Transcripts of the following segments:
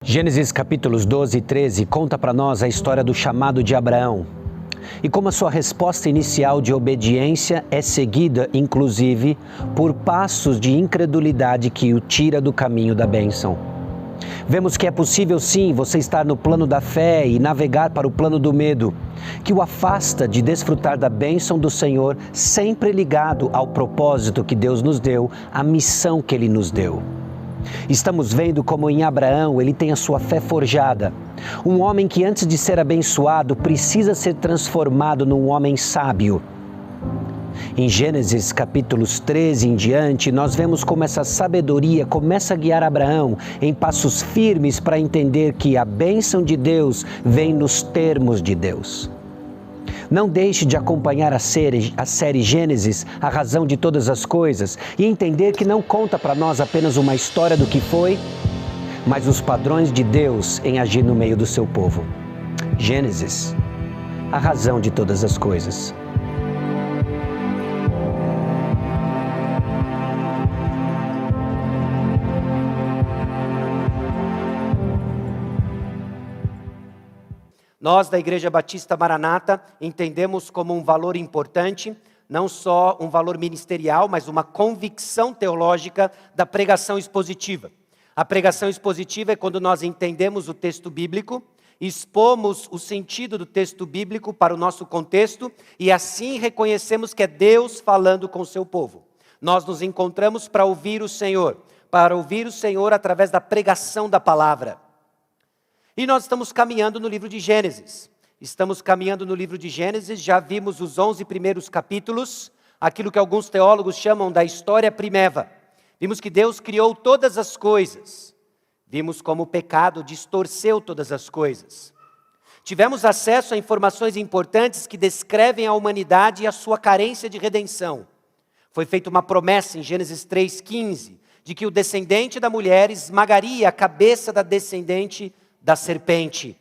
Gênesis capítulos 12 e 13 conta para nós a história do chamado de Abraão e como a sua resposta inicial de obediência é seguida, inclusive, por passos de incredulidade que o tira do caminho da bênção. Vemos que é possível sim você estar no plano da fé e navegar para o plano do medo, que o afasta de desfrutar da bênção do Senhor, sempre ligado ao propósito que Deus nos deu, à missão que Ele nos deu. Estamos vendo como em Abraão ele tem a sua fé forjada. Um homem que antes de ser abençoado precisa ser transformado num homem sábio. Em Gênesis capítulos 13 em diante, nós vemos como essa sabedoria começa a guiar Abraão em passos firmes para entender que a bênção de Deus vem nos termos de Deus. Não deixe de acompanhar a série Gênesis, a razão de todas as coisas, e entender que não conta para nós apenas uma história do que foi, mas os padrões de Deus em agir no meio do seu povo. Gênesis, a razão de todas as coisas. Nós, da Igreja Batista Maranata, entendemos como um valor importante, não só um valor ministerial, mas uma convicção teológica da pregação expositiva. A pregação expositiva é quando nós entendemos o texto bíblico, expomos o sentido do texto bíblico para o nosso contexto e assim reconhecemos que é Deus falando com o seu povo. Nós nos encontramos para ouvir o Senhor através da pregação da palavra. E nós estamos caminhando no livro de Gênesis. Já vimos os 11 primeiros capítulos, aquilo que alguns teólogos chamam da história primeva. Vimos que Deus criou todas as coisas. Vimos como o pecado distorceu todas as coisas. Tivemos acesso a informações importantes que descrevem a humanidade e a sua carência de redenção. Foi feita uma promessa em Gênesis 3,15, de que o descendente da mulher esmagaria a cabeça da descendente da serpente.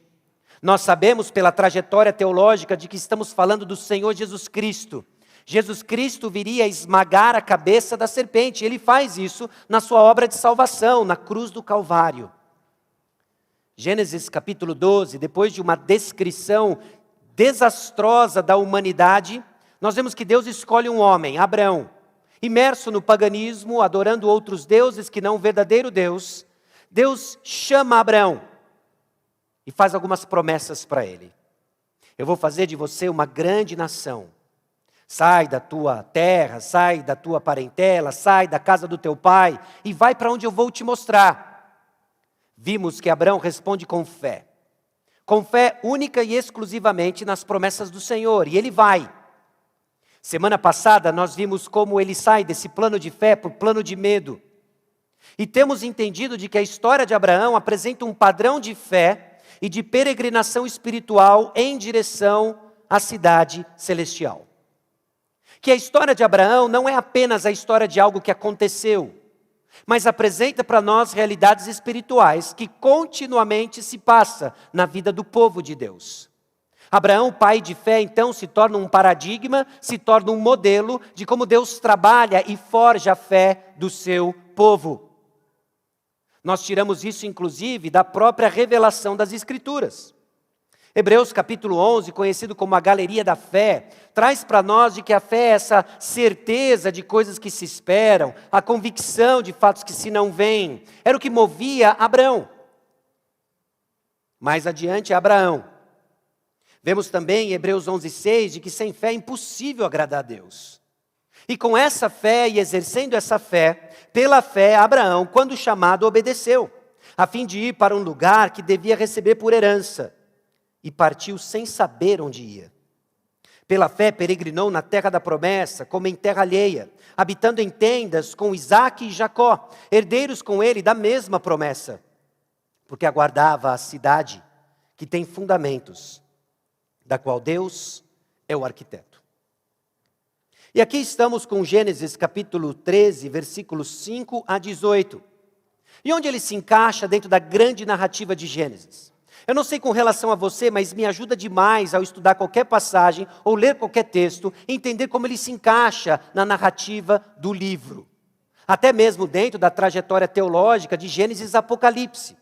Nós sabemos pela trajetória teológica de que estamos falando do Senhor Jesus Cristo. Jesus Cristo viria esmagar a cabeça da serpente. Ele faz isso na sua obra de salvação, na cruz do Calvário. Gênesis capítulo 12, depois de uma descrição desastrosa da humanidade, nós vemos que Deus escolhe um homem, Abraão, imerso no paganismo, adorando outros deuses que não o verdadeiro Deus. Deus chama Abraão e faz algumas promessas para ele. Eu vou fazer de você uma grande nação. Sai da tua terra, sai da tua parentela, sai da casa do teu pai e vai para onde eu vou te mostrar. Vimos que Abraão responde com fé única e exclusivamente nas promessas do Senhor, e ele vai. Semana passada nós vimos como ele sai desse plano de fé para o plano de medo. E temos entendido de que a história de Abraão apresenta um padrão de fé e de peregrinação espiritual em direção à cidade celestial. Que a história de Abraão não é apenas a história de algo que aconteceu, mas apresenta para nós realidades espirituais que continuamente se passa na vida do povo de Deus. Abraão, pai de fé, então se torna um paradigma, se torna um modelo de como Deus trabalha e forja a fé do seu povo. Nós tiramos isso, inclusive, da própria revelação das Escrituras. Hebreus capítulo 11, conhecido como a galeria da fé, traz para nós de que a fé é essa certeza de coisas que se esperam, a convicção de fatos que se não veem. Era o que movia Abraão. Mais adiante, Abraão. Vemos também em Hebreus 11:6 de que sem fé é impossível agradar a Deus. E com essa fé e exercendo essa fé, pela fé, Abraão, quando chamado, obedeceu, a fim de ir para um lugar que devia receber por herança, e partiu sem saber onde ia. Pela fé, peregrinou na terra da promessa, como em terra alheia, habitando em tendas com Isaque e Jacó, herdeiros com ele da mesma promessa, porque aguardava a cidade que tem fundamentos, da qual Deus é o arquiteto. E aqui estamos com Gênesis capítulo 13, versículos 5 a 18. E onde ele se encaixa dentro da grande narrativa de Gênesis? Eu não sei com relação a você, mas me ajuda demais ao estudar qualquer passagem ou ler qualquer texto, entender como ele se encaixa na narrativa do livro. até mesmo dentro da trajetória teológica de Gênesis e Apocalipse.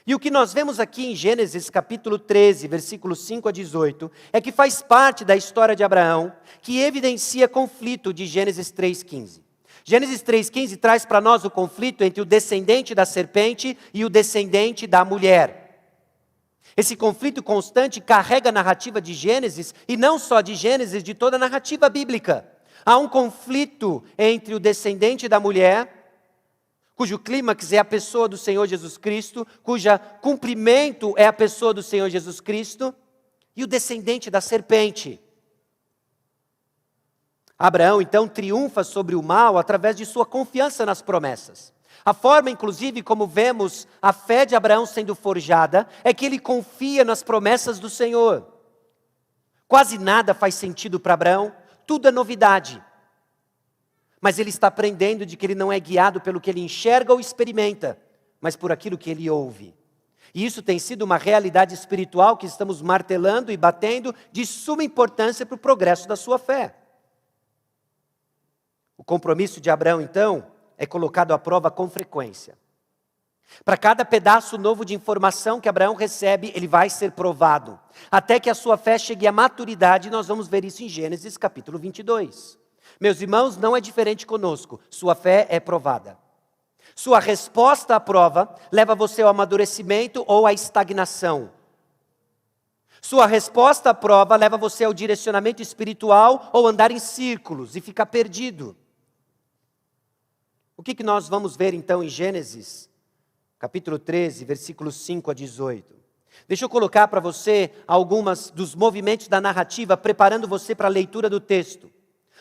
E o que nós vemos aqui em Gênesis capítulo 13, versículos 5 a 18, é que faz parte da história de Abraão, que evidencia conflito de Gênesis 3,15. Gênesis 3,15 traz para nós o conflito entre o descendente da serpente e o descendente da mulher. Esse conflito constante carrega a narrativa de Gênesis, e não só de Gênesis, de toda a narrativa bíblica. Há um conflito entre o descendente da mulher, cujo clímax é a pessoa do Senhor Jesus Cristo, cujo cumprimento é a pessoa do Senhor Jesus Cristo, e o descendente da serpente. Abraão, então, triunfa sobre o mal através de sua confiança nas promessas. A forma, inclusive, como vemos a fé de Abraão sendo forjada, é que ele confia nas promessas do Senhor. Quase nada faz sentido para Abraão, tudo é novidade. Mas ele está aprendendo de que ele não é guiado pelo que ele enxerga ou experimenta, mas por aquilo que ele ouve. E isso tem sido uma realidade espiritual que estamos martelando e batendo de suma importância para o progresso da sua fé. O compromisso de Abraão, então, é colocado à prova com frequência. Para cada pedaço novo de informação que Abraão recebe, ele vai ser provado. Até que a sua fé chegue à maturidade, nós vamos ver isso em Gênesis capítulo 22. Meus irmãos, não é diferente conosco. Sua fé é provada. Sua resposta à prova leva você ao amadurecimento ou à estagnação. Sua resposta à prova leva você ao direcionamento espiritual ou andar em círculos e ficar perdido. O que nós vamos ver então em Gênesis, capítulo 13, versículos 5 a 18? Deixa eu colocar para você algumas dos movimentos da narrativa, preparando você para a leitura do texto.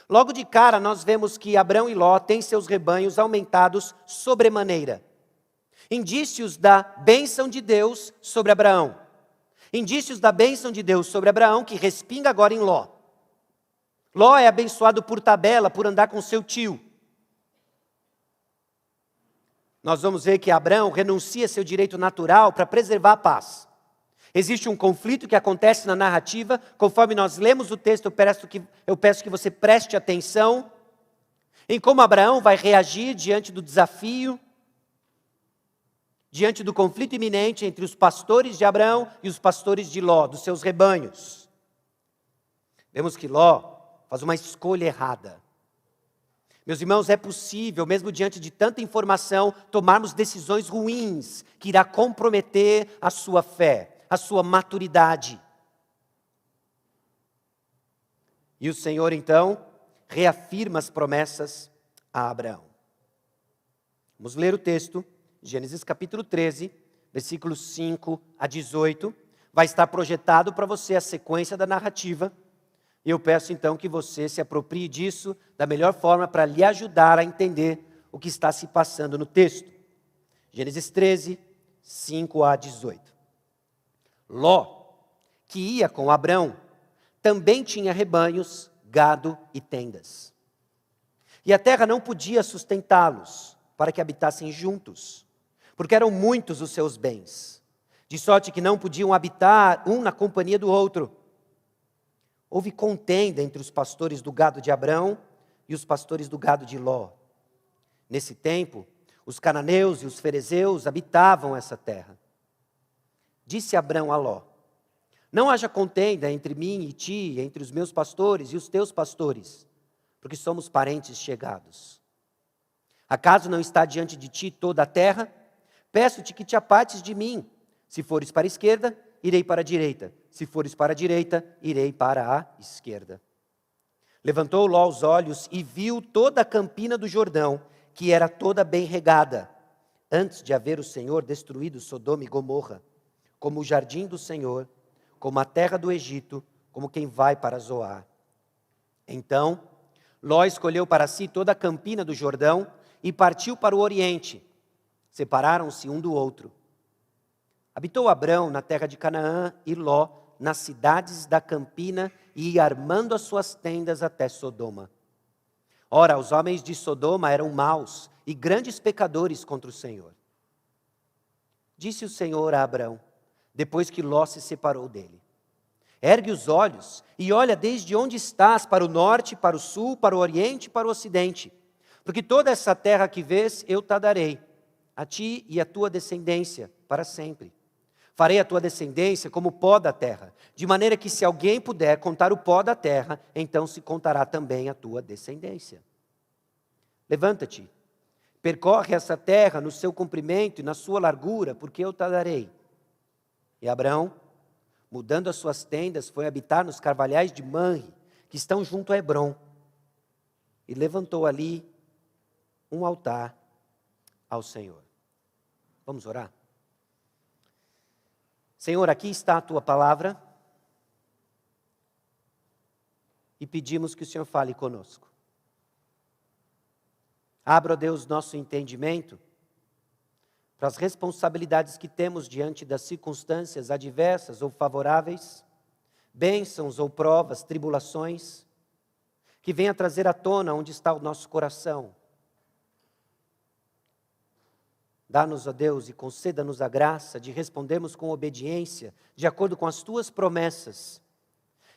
Logo de cara, nós vemos que Abrão e Ló têm seus rebanhos aumentados sobremaneira. Indícios da bênção de Deus sobre Abraão. Indícios da bênção de Deus sobre Abraão, que respinga agora em Ló. Ló é abençoado por tabela, por andar com seu tio. Nós vamos ver que Abrão renuncia seu direito natural para preservar a paz. Existe um conflito que acontece na narrativa, conforme nós lemos o texto, eu peço que você preste atenção em como Abraão vai reagir diante do desafio, diante do conflito iminente entre os pastores de Abrão e os pastores de Ló, dos seus rebanhos. Vemos que Ló faz uma escolha errada. Meus irmãos, é possível, mesmo diante de tanta informação, tomarmos decisões ruins, que irá comprometer a sua fé, a sua maturidade. E o Senhor, então, reafirma as promessas a Abraão. Vamos ler o texto, Gênesis capítulo 13, versículos 5 a 18. Vai estar projetado para você a sequência da narrativa. E eu peço então que você se aproprie disso da melhor forma para lhe ajudar a entender o que está se passando no texto. Gênesis 13, 5 a 18. Ló, que ia com Abrão, também tinha rebanhos, gado e tendas. E a terra não podia sustentá-los para que habitassem juntos, porque eram muitos os seus bens, de sorte que não podiam habitar um na companhia do outro. Houve contenda entre os pastores do gado de Abrão e os pastores do gado de Ló. Nesse tempo, os cananeus e os ferezeus habitavam essa terra. Disse Abrão a Ló: não haja contenda entre mim e ti, entre os meus pastores e os teus pastores, porque somos parentes chegados. Acaso não está diante de ti toda a terra? Peço-te que te apartes de mim. Se fores para a esquerda, irei para a direita. Se fores para a direita, irei para a esquerda. Levantou Ló os olhos e viu toda a campina do Jordão, que era toda bem regada, antes de haver o Senhor destruído Sodoma e Gomorra, como o jardim do Senhor, como a terra do Egito, como quem vai para Zoar. Então, Ló escolheu para si toda a campina do Jordão e partiu para o oriente. Separaram-se um do outro. Habitou Abrão na terra de Canaã e Ló nas cidades da campina e ia armando as suas tendas até Sodoma. Ora, os homens de Sodoma eram maus e grandes pecadores contra o Senhor. Disse o Senhor a Abrão, depois que Ló se separou dele: ergue os olhos e olha desde onde estás, para o norte, para o sul, para o oriente e para o ocidente. Porque toda essa terra que vês, eu te darei, a ti e à tua descendência, para sempre. Farei a tua descendência como o pó da terra, de maneira que se alguém puder contar o pó da terra, então se contará também a tua descendência. Levanta-te, percorre essa terra no seu comprimento e na sua largura, porque eu te darei. E Abraão, mudando as suas tendas, foi habitar nos carvalhais de Manre, que estão junto a Hebrom, e levantou ali um altar ao Senhor. Vamos orar? Senhor, aqui está a tua palavra e pedimos que o Senhor fale conosco. Abra, ó Deus, nosso entendimento para as responsabilidades que temos diante das circunstâncias adversas ou favoráveis, bênçãos ou provas, tribulações, que venha trazer à tona onde está o nosso coração. Dá-nos, ó Deus, e conceda-nos a graça de respondermos com obediência, de acordo com as tuas promessas,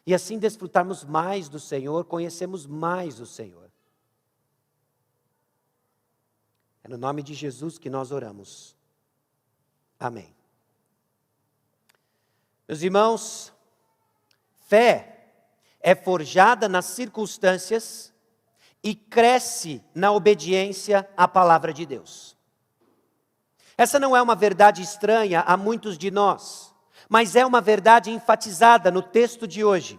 e assim desfrutarmos mais do Senhor, conhecermos mais o Senhor. É no nome de Jesus que nós oramos. Amém. Meus irmãos, fé é forjada nas circunstâncias e cresce na obediência à palavra de Deus. Essa não é uma verdade estranha a muitos de nós, mas é uma verdade enfatizada no texto de hoje.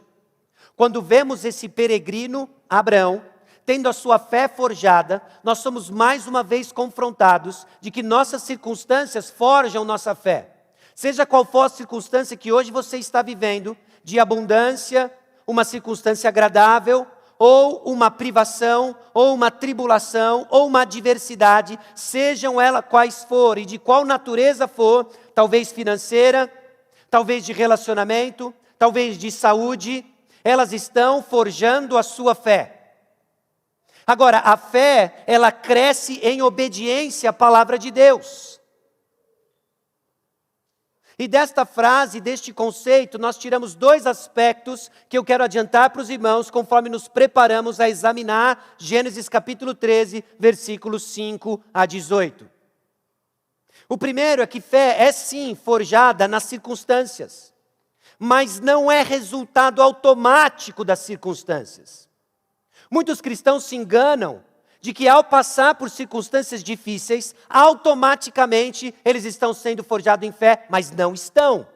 Quando vemos esse peregrino, Abraão, tendo a sua fé forjada, nós somos mais uma vez confrontados de que nossas circunstâncias forjam nossa fé. Seja qual for a circunstância que hoje você está vivendo, de abundância, uma circunstância agradável, ou uma privação, ou uma tribulação, ou uma adversidade, sejam elas quais forem, e de qual natureza for, talvez financeira, talvez de relacionamento, talvez de saúde, elas estão forjando a sua fé. Agora, a fé, ela cresce em obediência à palavra de Deus. E desta frase, deste conceito, nós tiramos dois aspectos que eu quero adiantar para os irmãos, conforme nos preparamos a examinar Gênesis capítulo 13, versículos 5 a 18. O primeiro é que fé é sim forjada nas circunstâncias, mas não é resultado automático das circunstâncias. Muitos cristãos se enganam de que ao passar por circunstâncias difíceis, automaticamente eles estão sendo forjados em fé, mas não estão.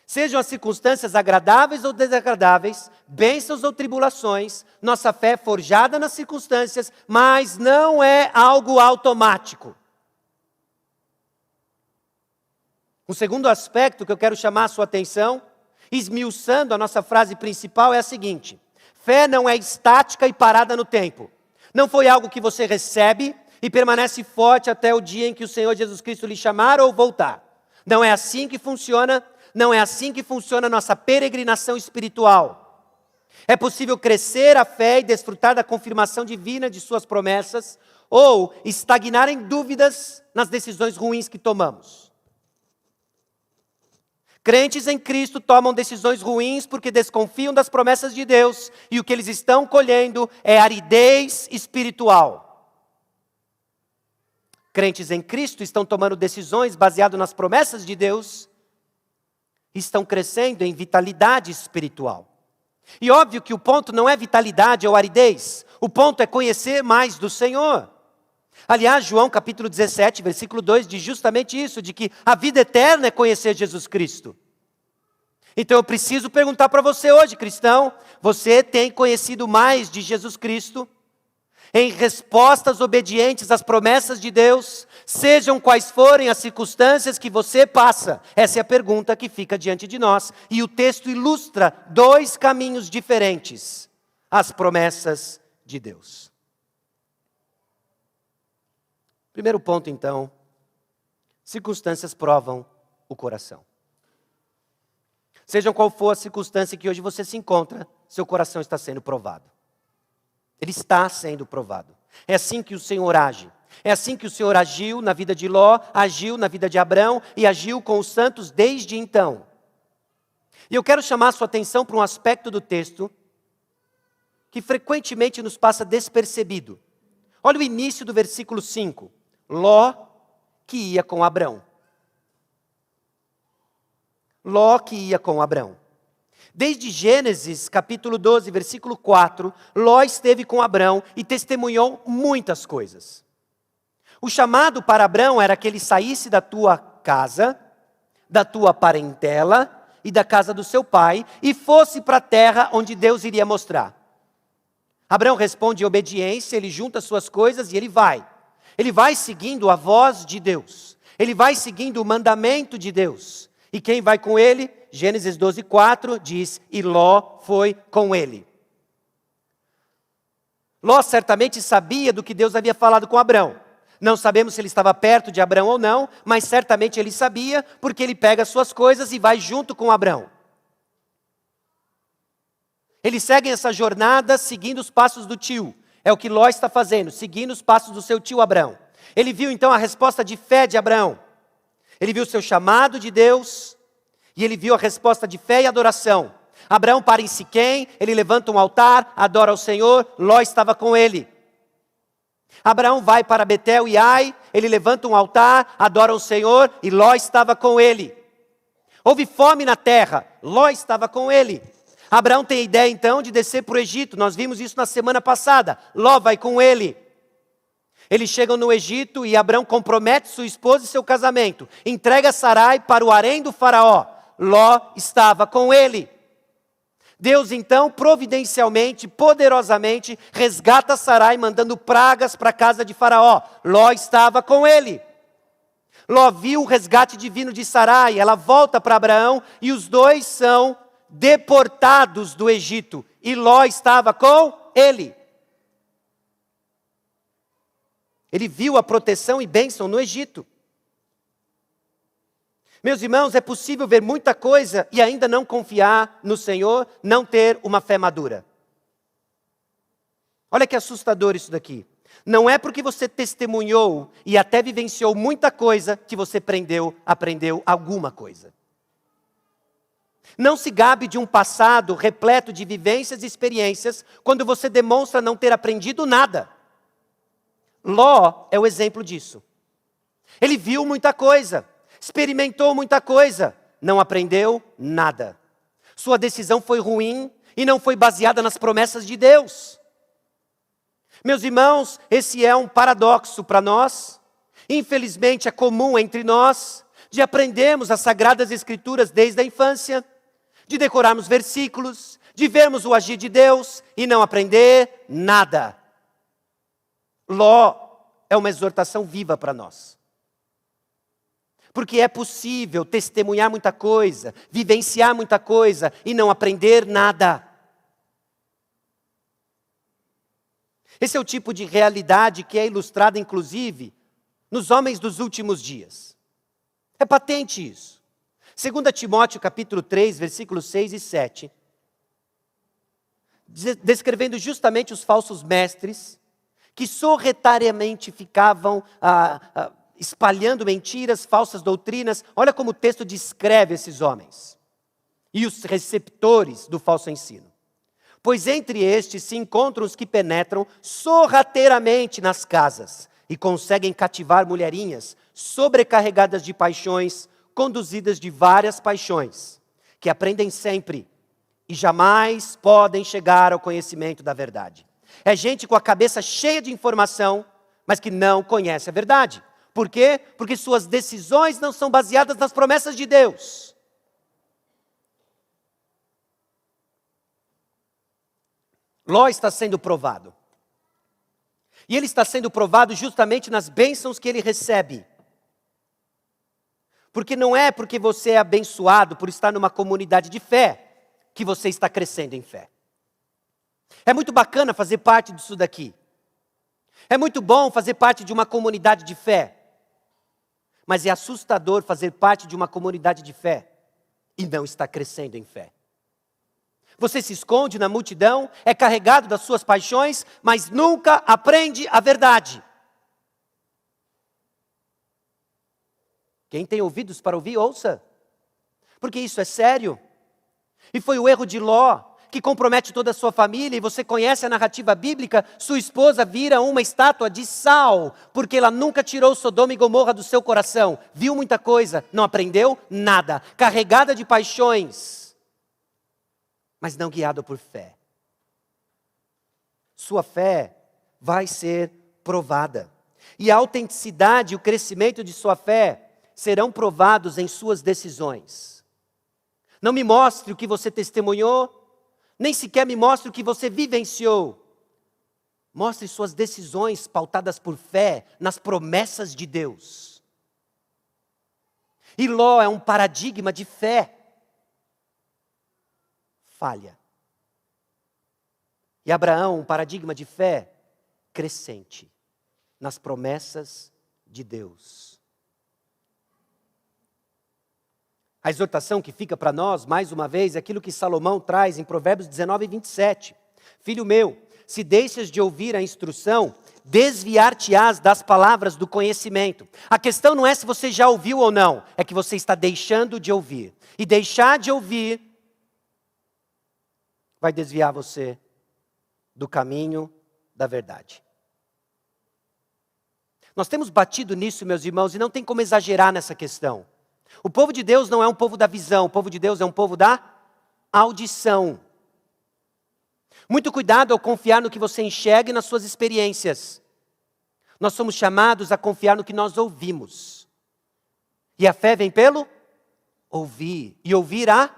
Sejam as circunstâncias agradáveis ou desagradáveis, bênçãos ou tribulações, nossa fé é forjada nas circunstâncias, mas não é algo automático. O segundo aspecto que eu quero chamar a sua atenção, esmiuçando a nossa frase principal, é a seguinte: fé não é estática e parada no tempo. Não foi algo que você recebe e permanece forte até o dia em que o Senhor Jesus Cristo lhe chamar ou voltar. Não é assim que funciona, não é assim que funciona a nossa peregrinação espiritual. É possível crescer a fé e desfrutar da confirmação divina de suas promessas, ou estagnar em dúvidas nas decisões ruins que tomamos. Crentes em Cristo tomam decisões ruins porque desconfiam das promessas de Deus e o que eles estão colhendo é aridez espiritual. Crentes em Cristo estão tomando decisões baseadas nas promessas de Deus e estão crescendo em vitalidade espiritual. E óbvio que o ponto não é vitalidade ou aridez, o ponto é conhecer mais do Senhor. Aliás, João capítulo 17, versículo 2, diz justamente isso, de que a vida eterna é conhecer Jesus Cristo. Então eu preciso perguntar para você hoje, cristão, você tem conhecido mais de Jesus Cristo? Em respostas obedientes às promessas de Deus, sejam quais forem as circunstâncias que você passa? Essa é a pergunta que fica diante de nós. E o texto ilustra dois caminhos diferentes às promessas de Deus. Primeiro ponto, então, circunstâncias provam o coração. Seja qual for a circunstância que hoje você se encontra, seu coração está sendo provado. Ele está sendo provado. É assim que o Senhor age. É assim que o Senhor agiu na vida de Ló, agiu na vida de Abrão e agiu com os santos desde então. E eu quero chamar a sua atenção para um aspecto do texto que frequentemente nos passa despercebido. Olha o início do versículo 5. Ló que ia com Abrão. Ló que ia com Abrão. Desde Gênesis, capítulo 12, versículo 4, Ló esteve com Abrão e testemunhou muitas coisas. O chamado para Abrão era que ele saísse da tua casa, da tua parentela e da casa do seu pai e fosse para a terra onde Deus iria mostrar. Abrão responde em obediência, ele junta suas coisas e ele vai. Ele vai seguindo a voz de Deus. Ele vai seguindo o mandamento de Deus. E quem vai com ele? Gênesis 12, 4 diz, e Ló foi com ele. Ló certamente sabia do que Deus havia falado com Abrão. Não sabemos se ele estava perto de Abrão ou não, mas certamente ele sabia, porque ele pega suas coisas e vai junto com Abrão. Eles seguem essa jornada seguindo os passos do tio. É o que Ló está fazendo, seguindo os passos do seu tio Abrão. Ele viu então a resposta de fé de Abrão. Ele viu o seu chamado de Deus e ele viu a resposta de fé e adoração. Abraão para em Siquém, ele levanta um altar, adora ao Senhor, Ló estava com ele. Abraão vai para Betel e Ai, ele levanta um altar, adora ao Senhor e Ló estava com ele. Houve fome na terra, Ló estava com ele. Abraão tem a ideia então de descer para o Egito, nós vimos isso na semana passada, Ló vai com ele. Eles chegam no Egito e Abraão compromete sua esposa e seu casamento. Entrega Sarai para o harém do faraó. Ló estava com ele. Deus então, providencialmente, poderosamente, resgata Sarai, mandando pragas para a casa de faraó. Ló estava com ele. Ló viu o resgate divino de Sarai, ela volta para Abraão e os dois são deportados do Egito. E Ló estava com ele. Ele viu a proteção e bênção no Egito. Meus irmãos, é possível ver muita coisa e ainda não confiar no Senhor, não ter uma fé madura. Olha que assustador isso daqui. Não é porque você testemunhou e até vivenciou muita coisa que você aprendeu alguma coisa. Não se gabe de um passado repleto de vivências e experiências quando você demonstra não ter aprendido nada. Ló é o exemplo disso. Ele viu muita coisa, experimentou muita coisa, não aprendeu nada. Sua decisão foi ruim e não foi baseada nas promessas de Deus. Meus irmãos, esse é um paradoxo para nós. Infelizmente é comum entre nós de aprendermos as Sagradas Escrituras desde a infância, de decorarmos versículos, de vermos o agir de Deus e não aprender nada. Ló é uma exortação viva para nós. Porque é possível testemunhar muita coisa, vivenciar muita coisa e não aprender nada. Esse é o tipo de realidade que é ilustrada, inclusive, nos homens dos últimos dias. É patente isso. 2 Timóteo capítulo 3, versículos 6 e 7, descrevendo justamente os falsos mestres, que sorretariamente ficavam espalhando mentiras, falsas doutrinas. Olha como o texto descreve esses homens e os receptores do falso ensino. Pois entre estes se encontram os que penetram sorrateiramente nas casas e conseguem cativar mulherinhas sobrecarregadas de paixões, conduzidas de várias paixões, que aprendem sempre e jamais podem chegar ao conhecimento da verdade. É gente com a cabeça cheia de informação, mas que não conhece a verdade. Por quê? Porque suas decisões não são baseadas nas promessas de Deus. Ló está sendo provado. E ele está sendo provado justamente nas bênçãos que ele recebe. Porque não é porque você é abençoado por estar numa comunidade de fé que você está crescendo em fé. É muito bacana fazer parte disso daqui. É muito bom fazer parte de uma comunidade de fé. Mas é assustador fazer parte de uma comunidade de fé e não estar crescendo em fé. Você se esconde na multidão, é carregado das suas paixões, mas nunca aprende a verdade. Quem tem ouvidos para ouvir, ouça. Porque isso é sério. E foi o erro de Ló. que compromete toda a sua família, e você conhece a narrativa bíblica, sua esposa vira uma estátua de sal, porque ela nunca tirou Sodoma e Gomorra do seu coração. Viu muita coisa, não aprendeu nada. Carregada de paixões, mas não guiada por fé. Sua fé vai ser provada. E a autenticidade e o crescimento de sua fé serão provados em suas decisões. Não me mostre o que você testemunhou, nem sequer me mostre o que você vivenciou. Mostre suas decisões pautadas por fé nas promessas de Deus. E Ló é um paradigma de fé. Falha. E Abraão, um paradigma de fé crescente nas promessas de Deus. A exortação que fica para nós, mais uma vez, é aquilo que Salomão traz em Provérbios 19, 27. Filho meu, se deixas de ouvir a instrução, desviar-te-ás das palavras do conhecimento. A questão não é se você já ouviu ou não, é que você está deixando de ouvir. E deixar de ouvir vai desviar você do caminho da verdade. Nós temos batido nisso, meus irmãos, e não tem como exagerar nessa questão. O povo de Deus não é um povo da visão, o povo de Deus é um povo da audição. Muito cuidado ao confiar no que você enxerga e nas suas experiências. Nós somos chamados a confiar no que nós ouvimos. E a fé vem pelo ouvir, e ouvir a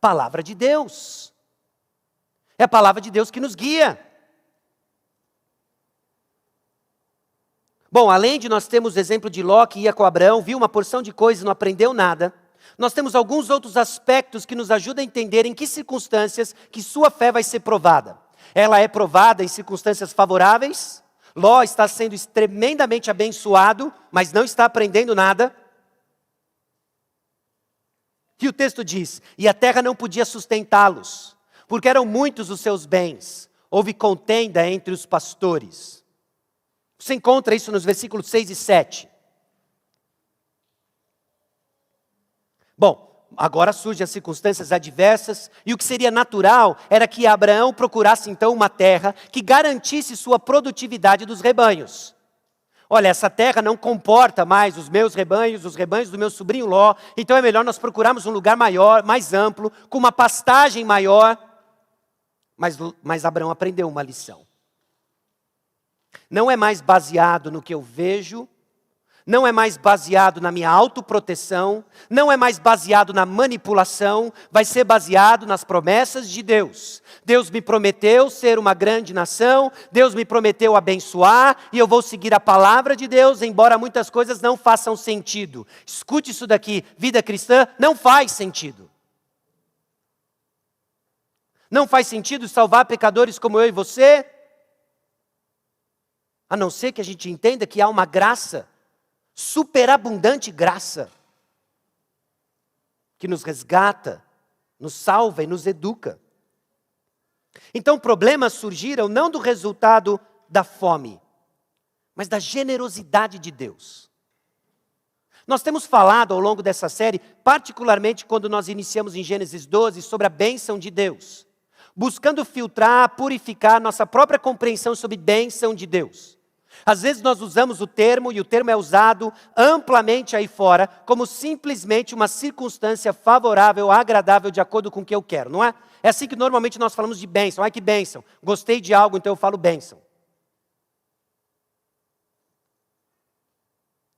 palavra de Deus. É a palavra de Deus que nos guia. Bom, além de nós termos o exemplo de Ló, que ia com Abraão, viu uma porção de coisas e não aprendeu nada, nós temos alguns outros aspectos que nos ajudam a entender em que circunstâncias que sua fé vai ser provada. Ela é provada em circunstâncias favoráveis. Ló está sendo tremendamente abençoado, mas não está aprendendo nada. E o texto diz, e a terra não podia sustentá-los, porque eram muitos os seus bens. Houve contenda entre os pastores. Você encontra isso nos versículos 6 e 7. Bom, agora surgem as circunstâncias adversas, e o que seria natural era que Abraão procurasse então uma terra que garantisse sua produtividade dos rebanhos. Olha, essa terra não comporta mais os meus rebanhos, os rebanhos do meu sobrinho Ló, então é melhor nós procurarmos um lugar maior, mais amplo, com uma pastagem maior. Mas Abraão aprendeu uma lição. Não é mais baseado no que eu vejo, não é mais baseado na minha autoproteção, não é mais baseado na manipulação, vai ser baseado nas promessas de Deus. Deus me prometeu ser uma grande nação, Deus me prometeu abençoar, e eu vou seguir a palavra de Deus, embora muitas coisas não façam sentido. Escute isso daqui, vida cristã não faz sentido. Não faz sentido salvar pecadores como eu e você, a não ser que a gente entenda que há uma graça, superabundante graça, que nos resgata, nos salva e nos educa. Então problemas surgiram não do resultado da fome, mas da generosidade de Deus. Nós temos falado ao longo dessa série, particularmente quando nós iniciamos em Gênesis 12, sobre a bênção de Deus, buscando filtrar, purificar nossa própria compreensão sobre bênção de Deus. Às vezes nós usamos o termo, e o termo é usado amplamente aí fora, como simplesmente uma circunstância favorável, agradável, de acordo com o que eu quero, não é? É assim que normalmente nós falamos de bênção. Ai, que bênção. Gostei de algo, então eu falo bênção.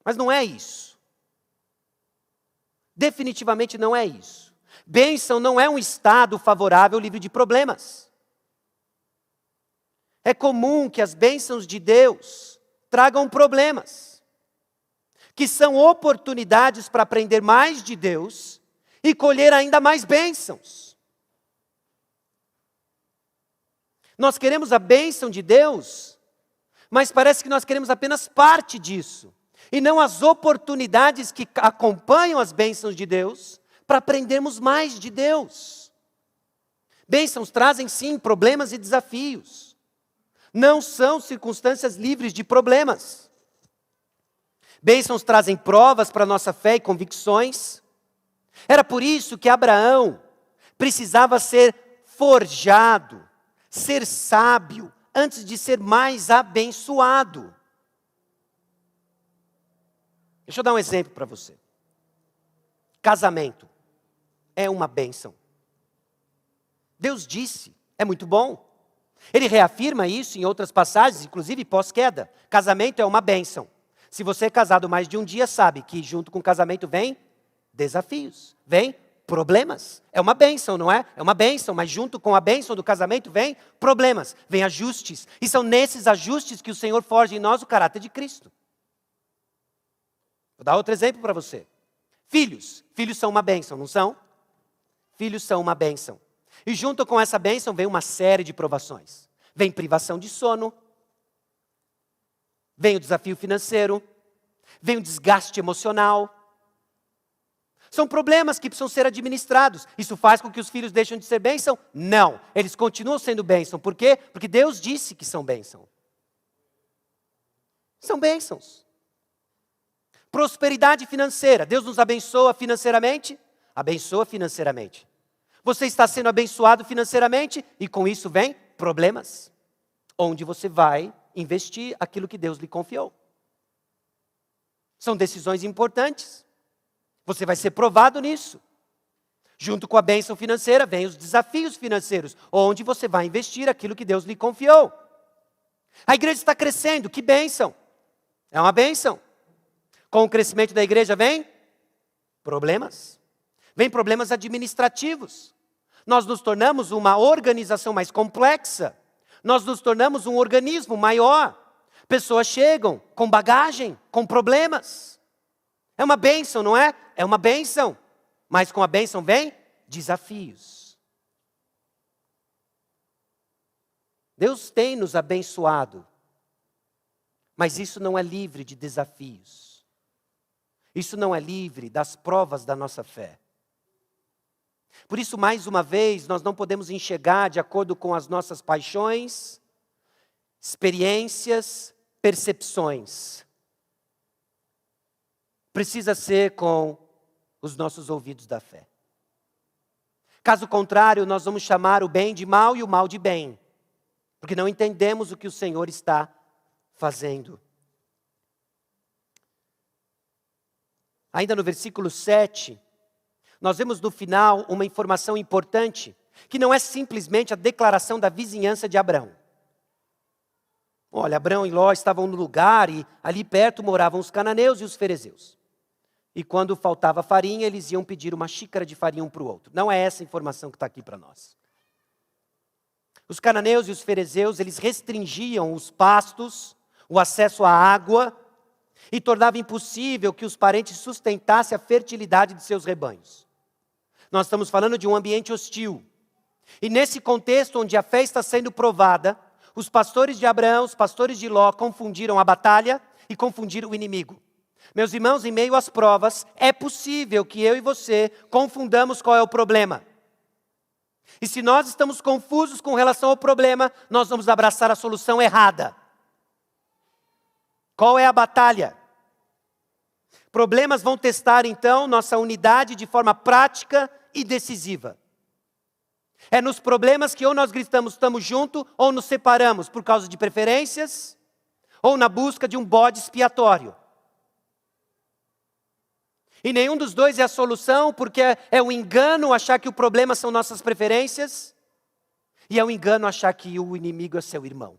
Mas não é isso. Definitivamente não é isso. Bênção não é um estado favorável livre de problemas. É comum que as bênçãos de Deus tragam problemas, que são oportunidades para aprender mais de Deus e colher ainda mais bênçãos. Nós queremos a bênção de Deus, mas parece que nós queremos apenas parte disso, e não as oportunidades que acompanham as bênçãos de Deus para aprendermos mais de Deus. Bênçãos trazem sim problemas e desafios. Não são circunstâncias livres de problemas. Bênçãos trazem provas para a nossa fé e convicções. Era por isso que Abraão precisava ser forjado, ser sábio, antes de ser mais abençoado. Deixa eu dar um exemplo para você. Casamento é uma bênção. Deus disse, é muito bom. Ele reafirma isso em outras passagens, inclusive pós-queda. Casamento é uma bênção. Se você é casado mais de um dia, sabe que junto com o casamento vem desafios, vem problemas. É uma bênção, não é? É uma bênção, mas junto com a bênção do casamento vem problemas, vem ajustes. E são nesses ajustes que o Senhor forja em nós o caráter de Cristo. Vou dar outro exemplo para você. Filhos. Filhos são uma bênção, não são? Filhos são uma bênção. E junto com essa bênção vem uma série de provações. Vem privação de sono. Vem o desafio financeiro. Vem o desgaste emocional. São problemas que precisam ser administrados. Isso faz com que os filhos deixem de ser bênção? Não. Eles continuam sendo bênção. Por quê? Porque Deus disse que são bênção. São bênçãos. Prosperidade financeira. Deus nos abençoa financeiramente? Abençoa financeiramente. Você está sendo abençoado financeiramente e com isso vem problemas. Onde você vai investir aquilo que Deus lhe confiou. São decisões importantes. Você vai ser provado nisso. Junto com a bênção financeira, vem os desafios financeiros, onde você vai investir aquilo que Deus lhe confiou. A igreja está crescendo, que bênção. É uma bênção. Com o crescimento da igreja vem problemas. Vem problemas administrativos. Nós nos tornamos uma organização mais complexa. Nós nos tornamos um organismo maior. Pessoas chegam com bagagem, com problemas. É uma bênção, não é? É uma bênção. Mas com a bênção vem desafios. Deus tem nos abençoado. Mas isso não é livre de desafios. Isso não é livre das provas da nossa fé. Por isso, mais uma vez, nós não podemos enxergar de acordo com as nossas paixões, experiências, percepções. Precisa ser com os nossos ouvidos da fé. Caso contrário, nós vamos chamar o bem de mal e o mal de bem, porque não entendemos o que o Senhor está fazendo. Ainda no versículo 7, nós vemos no final uma informação importante, que não é simplesmente a declaração da vizinhança de Abrão. Olha, Abrão e Ló estavam no lugar e ali perto moravam os cananeus e os ferezeus. E quando faltava farinha, eles iam pedir uma xícara de farinha um para o outro. Não é essa a informação que está aqui para nós. Os cananeus e os ferezeus, eles restringiam os pastos, o acesso à água, e tornava impossível que os parentes sustentassem a fertilidade de seus rebanhos. Nós estamos falando de um ambiente hostil. E nesse contexto onde a fé está sendo provada, os pastores de Abraão, os pastores de Ló confundiram a batalha e confundiram o inimigo. Meus irmãos, em meio às provas, é possível que eu e você confundamos qual é o problema. E se nós estamos confusos com relação ao problema, nós vamos abraçar a solução errada. Qual é a batalha? Problemas vão testar, então, nossa unidade de forma prática e decisiva. É nos problemas que ou nós gritamos, estamos juntos, ou nos separamos por causa de preferências, ou na busca de um bode expiatório. E nenhum dos dois é a solução, porque é um engano achar que o problema são nossas preferências, e é um engano achar que o inimigo é seu irmão.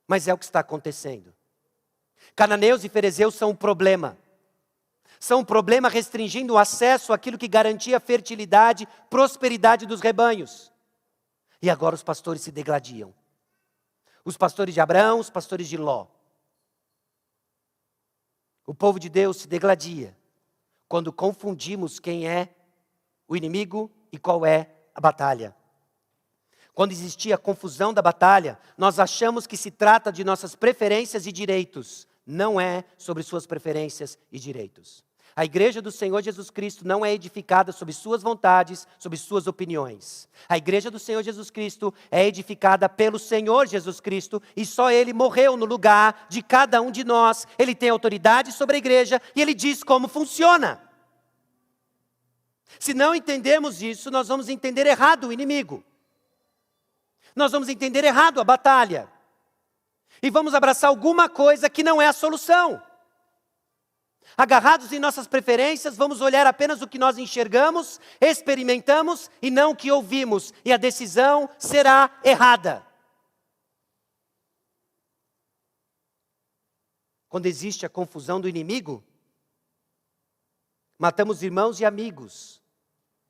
Mas é o que está acontecendo. Cananeus e ferezeus são um problema. São um problema restringindo o acesso àquilo que garantia a fertilidade, prosperidade dos rebanhos. E agora os pastores se degladiam. Os pastores de Abraão, os pastores de Ló. O povo de Deus se degladia quando confundimos quem é o inimigo e qual é a batalha. Quando existia a confusão da batalha, nós achamos que se trata de nossas preferências e direitos. Não é sobre suas preferências e direitos. A igreja do Senhor Jesus Cristo não é edificada sobre suas vontades, sobre suas opiniões. A igreja do Senhor Jesus Cristo é edificada pelo Senhor Jesus Cristo e só Ele morreu no lugar de cada um de nós. Ele tem autoridade sobre a igreja e Ele diz como funciona. Se não entendermos isso, nós vamos entender errado o inimigo. Nós vamos entender errado a batalha. E vamos abraçar alguma coisa que não é a solução. Agarrados em nossas preferências, vamos olhar apenas o que nós enxergamos, experimentamos e não o que ouvimos. E a decisão será errada. Quando existe a confusão do inimigo, matamos irmãos e amigos,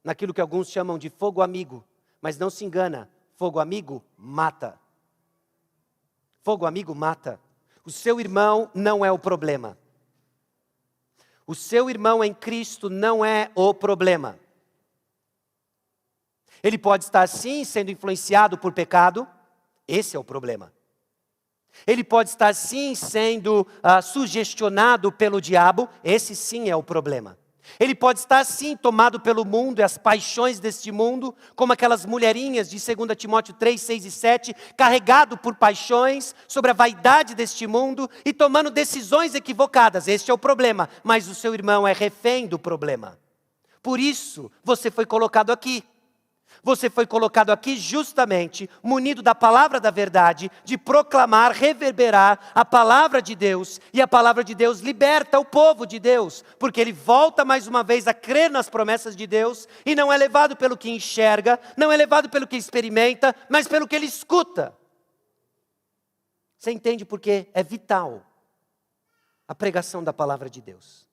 naquilo que alguns chamam de fogo amigo. Mas não se engana, fogo amigo mata. Fogo amigo mata. O seu irmão não é o problema. O seu irmão em Cristo não é o problema. Ele pode estar sim sendo influenciado por pecado, esse é o problema. Ele pode estar sim sendo sugestionado pelo diabo, esse sim é o problema. Ele pode estar sim tomado pelo mundo e as paixões deste mundo, como aquelas mulherinhas de 2 Timóteo 3, 6 e 7, carregado por paixões sobre a vaidade deste mundo e tomando decisões equivocadas. Este é o problema, mas o seu irmão é refém do problema. Por isso você foi colocado aqui. Você foi colocado aqui justamente munido da palavra da verdade, de proclamar, reverberar a palavra de Deus. E a palavra de Deus liberta o povo de Deus, porque ele volta mais uma vez a crer nas promessas de Deus e não é levado pelo que enxerga, não é levado pelo que experimenta, mas pelo que ele escuta. Você entende porque é vital a pregação da palavra de Deus.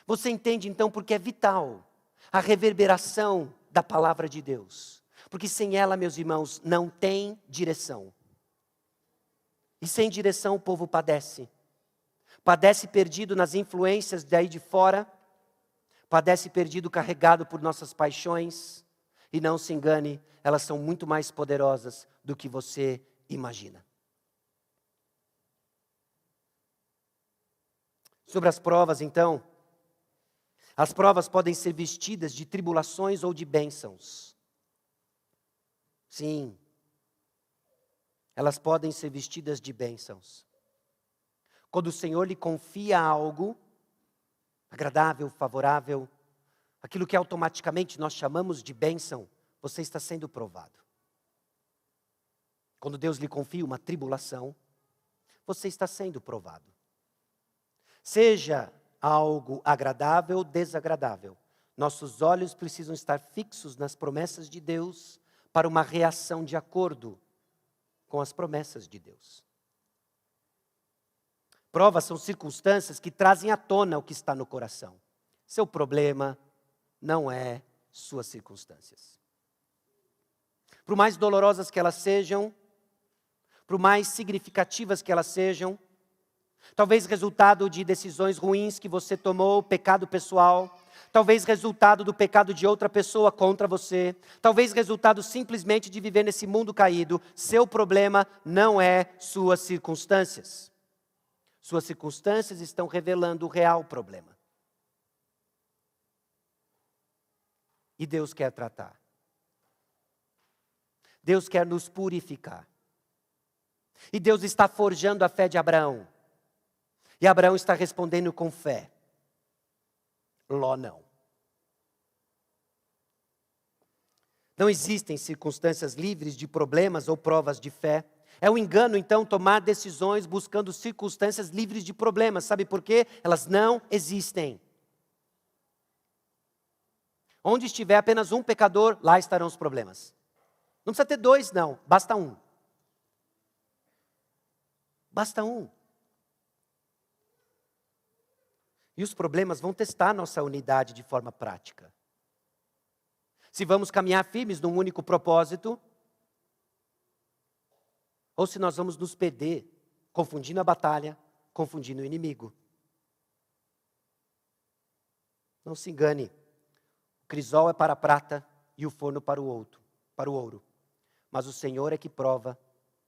Você entende então porque é vital a reverberação da palavra de Deus. Porque sem ela, meus irmãos, não tem direção. E sem direção o povo padece. Padece perdido nas influências daí de fora. Padece perdido carregado por nossas paixões. E não se engane, elas são muito mais poderosas do que você imagina. Sobre as provas, então, as provas podem ser vestidas de tribulações ou de bênçãos. Sim, elas podem ser vestidas de bênçãos. Quando o Senhor lhe confia algo agradável, favorável, aquilo que automaticamente nós chamamos de bênção, você está sendo provado. Quando Deus lhe confia uma tribulação, você está sendo provado. Seja algo agradável ou desagradável, nossos olhos precisam estar fixos nas promessas de Deus para uma reação de acordo com as promessas de Deus. Provas são circunstâncias que trazem à tona o que está no coração. Seu problema não é suas circunstâncias. Por mais dolorosas que elas sejam, por mais significativas que elas sejam, talvez resultado de decisões ruins que você tomou, pecado pessoal. Talvez resultado do pecado de outra pessoa contra você. Talvez resultado simplesmente de viver nesse mundo caído. Seu problema não é suas circunstâncias. Suas circunstâncias estão revelando o real problema. E Deus quer tratar. Deus quer nos purificar. E Deus está forjando a fé de Abraão. E Abraão está respondendo com fé. Ló não. Não existem circunstâncias livres de problemas ou provas de fé. É um engano, então, tomar decisões buscando circunstâncias livres de problemas. Sabe por quê? Elas não existem. Onde estiver apenas um pecador, lá estarão os problemas. Não precisa ter dois, não. Basta um. Basta um. E os problemas vão testar nossa unidade de forma prática. Se vamos caminhar firmes num único propósito, ou se nós vamos nos perder, confundindo a batalha, confundindo o inimigo. Não se engane, o crisol é para a prata e o forno para o ouro. Mas o Senhor é que prova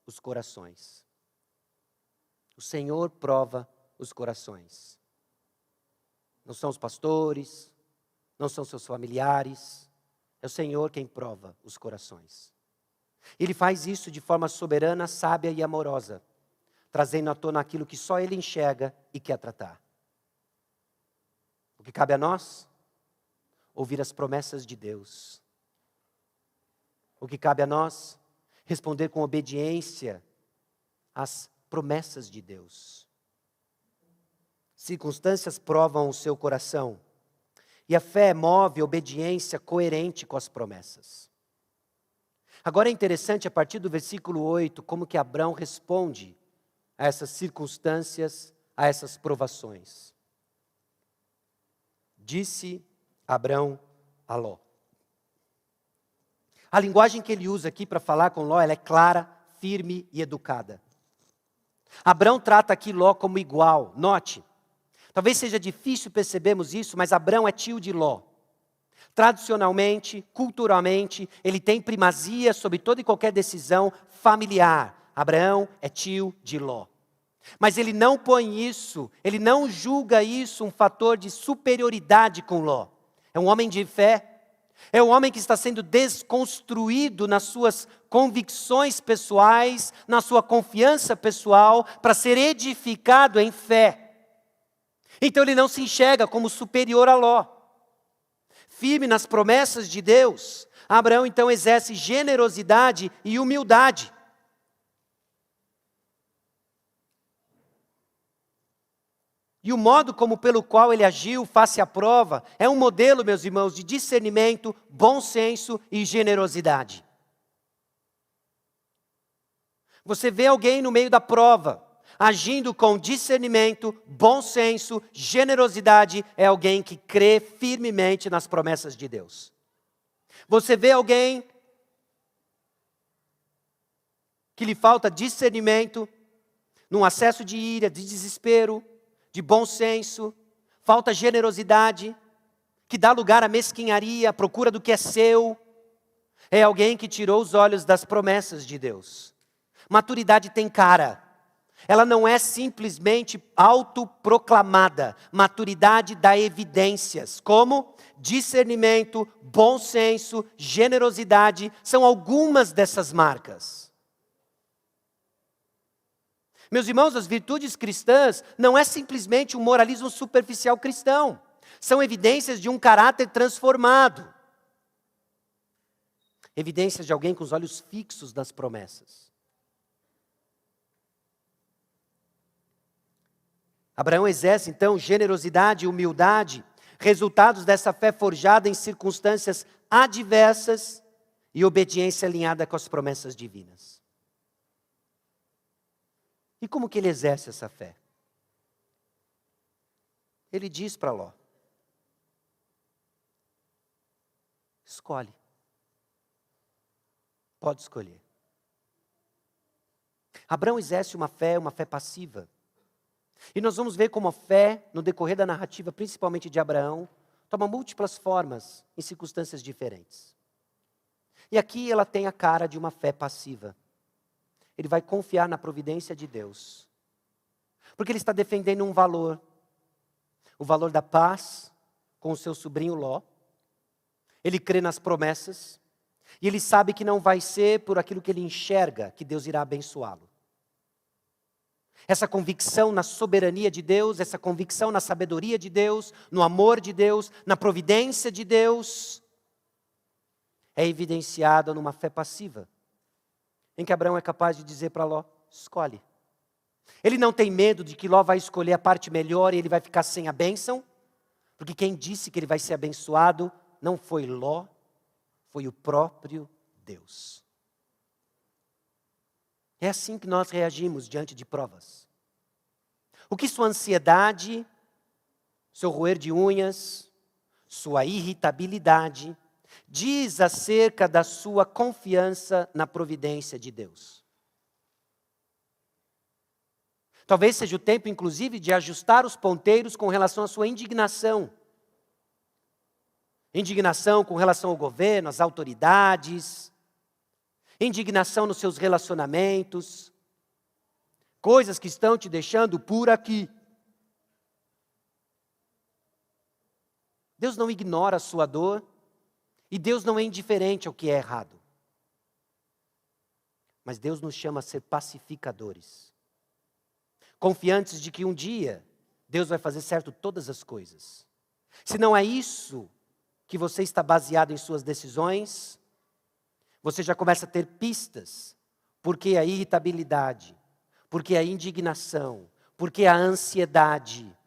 os corações. O Senhor prova os corações. Não são os pastores, não são seus familiares, é o Senhor quem prova os corações. Ele faz isso de forma soberana, sábia e amorosa, trazendo à tona aquilo que só Ele enxerga e quer tratar. O que cabe a nós? ouvir as promessas de Deus. O que cabe a nós? Responder com obediência às promessas de Deus. Circunstâncias provam o seu coração. E a fé move obediência coerente com as promessas. Agora é interessante, a partir do versículo 8, como que Abrão responde a essas circunstâncias, a essas provações. Disse Abrão a Ló. A linguagem que ele usa aqui para falar com Ló, ela é clara, firme e educada. Abrão trata aqui Ló como igual. Note, talvez seja difícil percebermos isso, mas Abrão é tio de Ló. Tradicionalmente, culturalmente, ele tem primazia sobre toda e qualquer decisão familiar. Abraão é tio de Ló. Mas ele não põe isso, ele não julga isso um fator de superioridade com Ló. É um homem de fé. É um homem que está sendo desconstruído nas suas convicções pessoais, na sua confiança pessoal, para ser edificado em fé. Então ele não se enxerga como superior a Ló. Firme nas promessas de Deus, Abraão então exerce generosidade e humildade. E o modo como pelo qual ele agiu face à prova é um modelo, meus irmãos, de discernimento, bom senso e generosidade. Você vê alguém no meio da prova, agindo com discernimento, bom senso, generosidade, é alguém que crê firmemente nas promessas de Deus. Você vê alguém que lhe falta discernimento, num acesso de ira, de desespero, de bom senso, falta generosidade, que dá lugar à mesquinharia, à procura do que é seu, é alguém que tirou os olhos das promessas de Deus. Maturidade tem cara. Ela não é simplesmente autoproclamada. Maturidade dá evidências, como discernimento, bom senso, generosidade, são algumas dessas marcas. Meus irmãos, as virtudes cristãs não é simplesmente um moralismo superficial cristão. São evidências de um caráter transformado. Evidências de alguém com os olhos fixos nas promessas. Abraão exerce, então, generosidade e humildade, resultados dessa fé forjada em circunstâncias adversas e obediência alinhada com as promessas divinas. E como que ele exerce essa fé? Ele diz para Ló: escolhe. Pode escolher. Abraão exerce uma fé passiva. E nós vamos ver como a fé, no decorrer da narrativa, principalmente de Abraão, toma múltiplas formas em circunstâncias diferentes. E aqui ela tem a cara de uma fé passiva. Ele vai confiar na providência de Deus. Porque ele está defendendo um valor. O valor da paz com o seu sobrinho Ló. Ele crê nas promessas. E ele sabe que não vai ser por aquilo que ele enxerga que Deus irá abençoá-lo. Essa convicção na soberania de Deus, essa convicção na sabedoria de Deus, no amor de Deus, na providência de Deus, é evidenciada numa fé passiva. Em que Abraão é capaz de dizer para Ló: escolhe. Ele não tem medo de que Ló vai escolher a parte melhor e ele vai ficar sem a bênção, porque quem disse que ele vai ser abençoado não foi Ló, foi o próprio Deus. É assim que nós reagimos diante de provas. O que sua ansiedade, seu roer de unhas, sua irritabilidade, diz acerca da sua confiança na providência de Deus. Talvez seja o tempo, inclusive, de ajustar os ponteiros com relação à sua indignação. Indignação com relação ao governo, às autoridades. Indignação nos seus relacionamentos. Coisas que estão te deixando por aqui. Deus não ignora a sua dor. E Deus não é indiferente ao que é errado. Mas Deus nos chama a ser pacificadores. Confiantes de que um dia Deus vai fazer certo todas as coisas. Se não é isso que você está baseado em suas decisões, você já começa a ter pistas, porque a irritabilidade, porque a indignação, porque a ansiedade.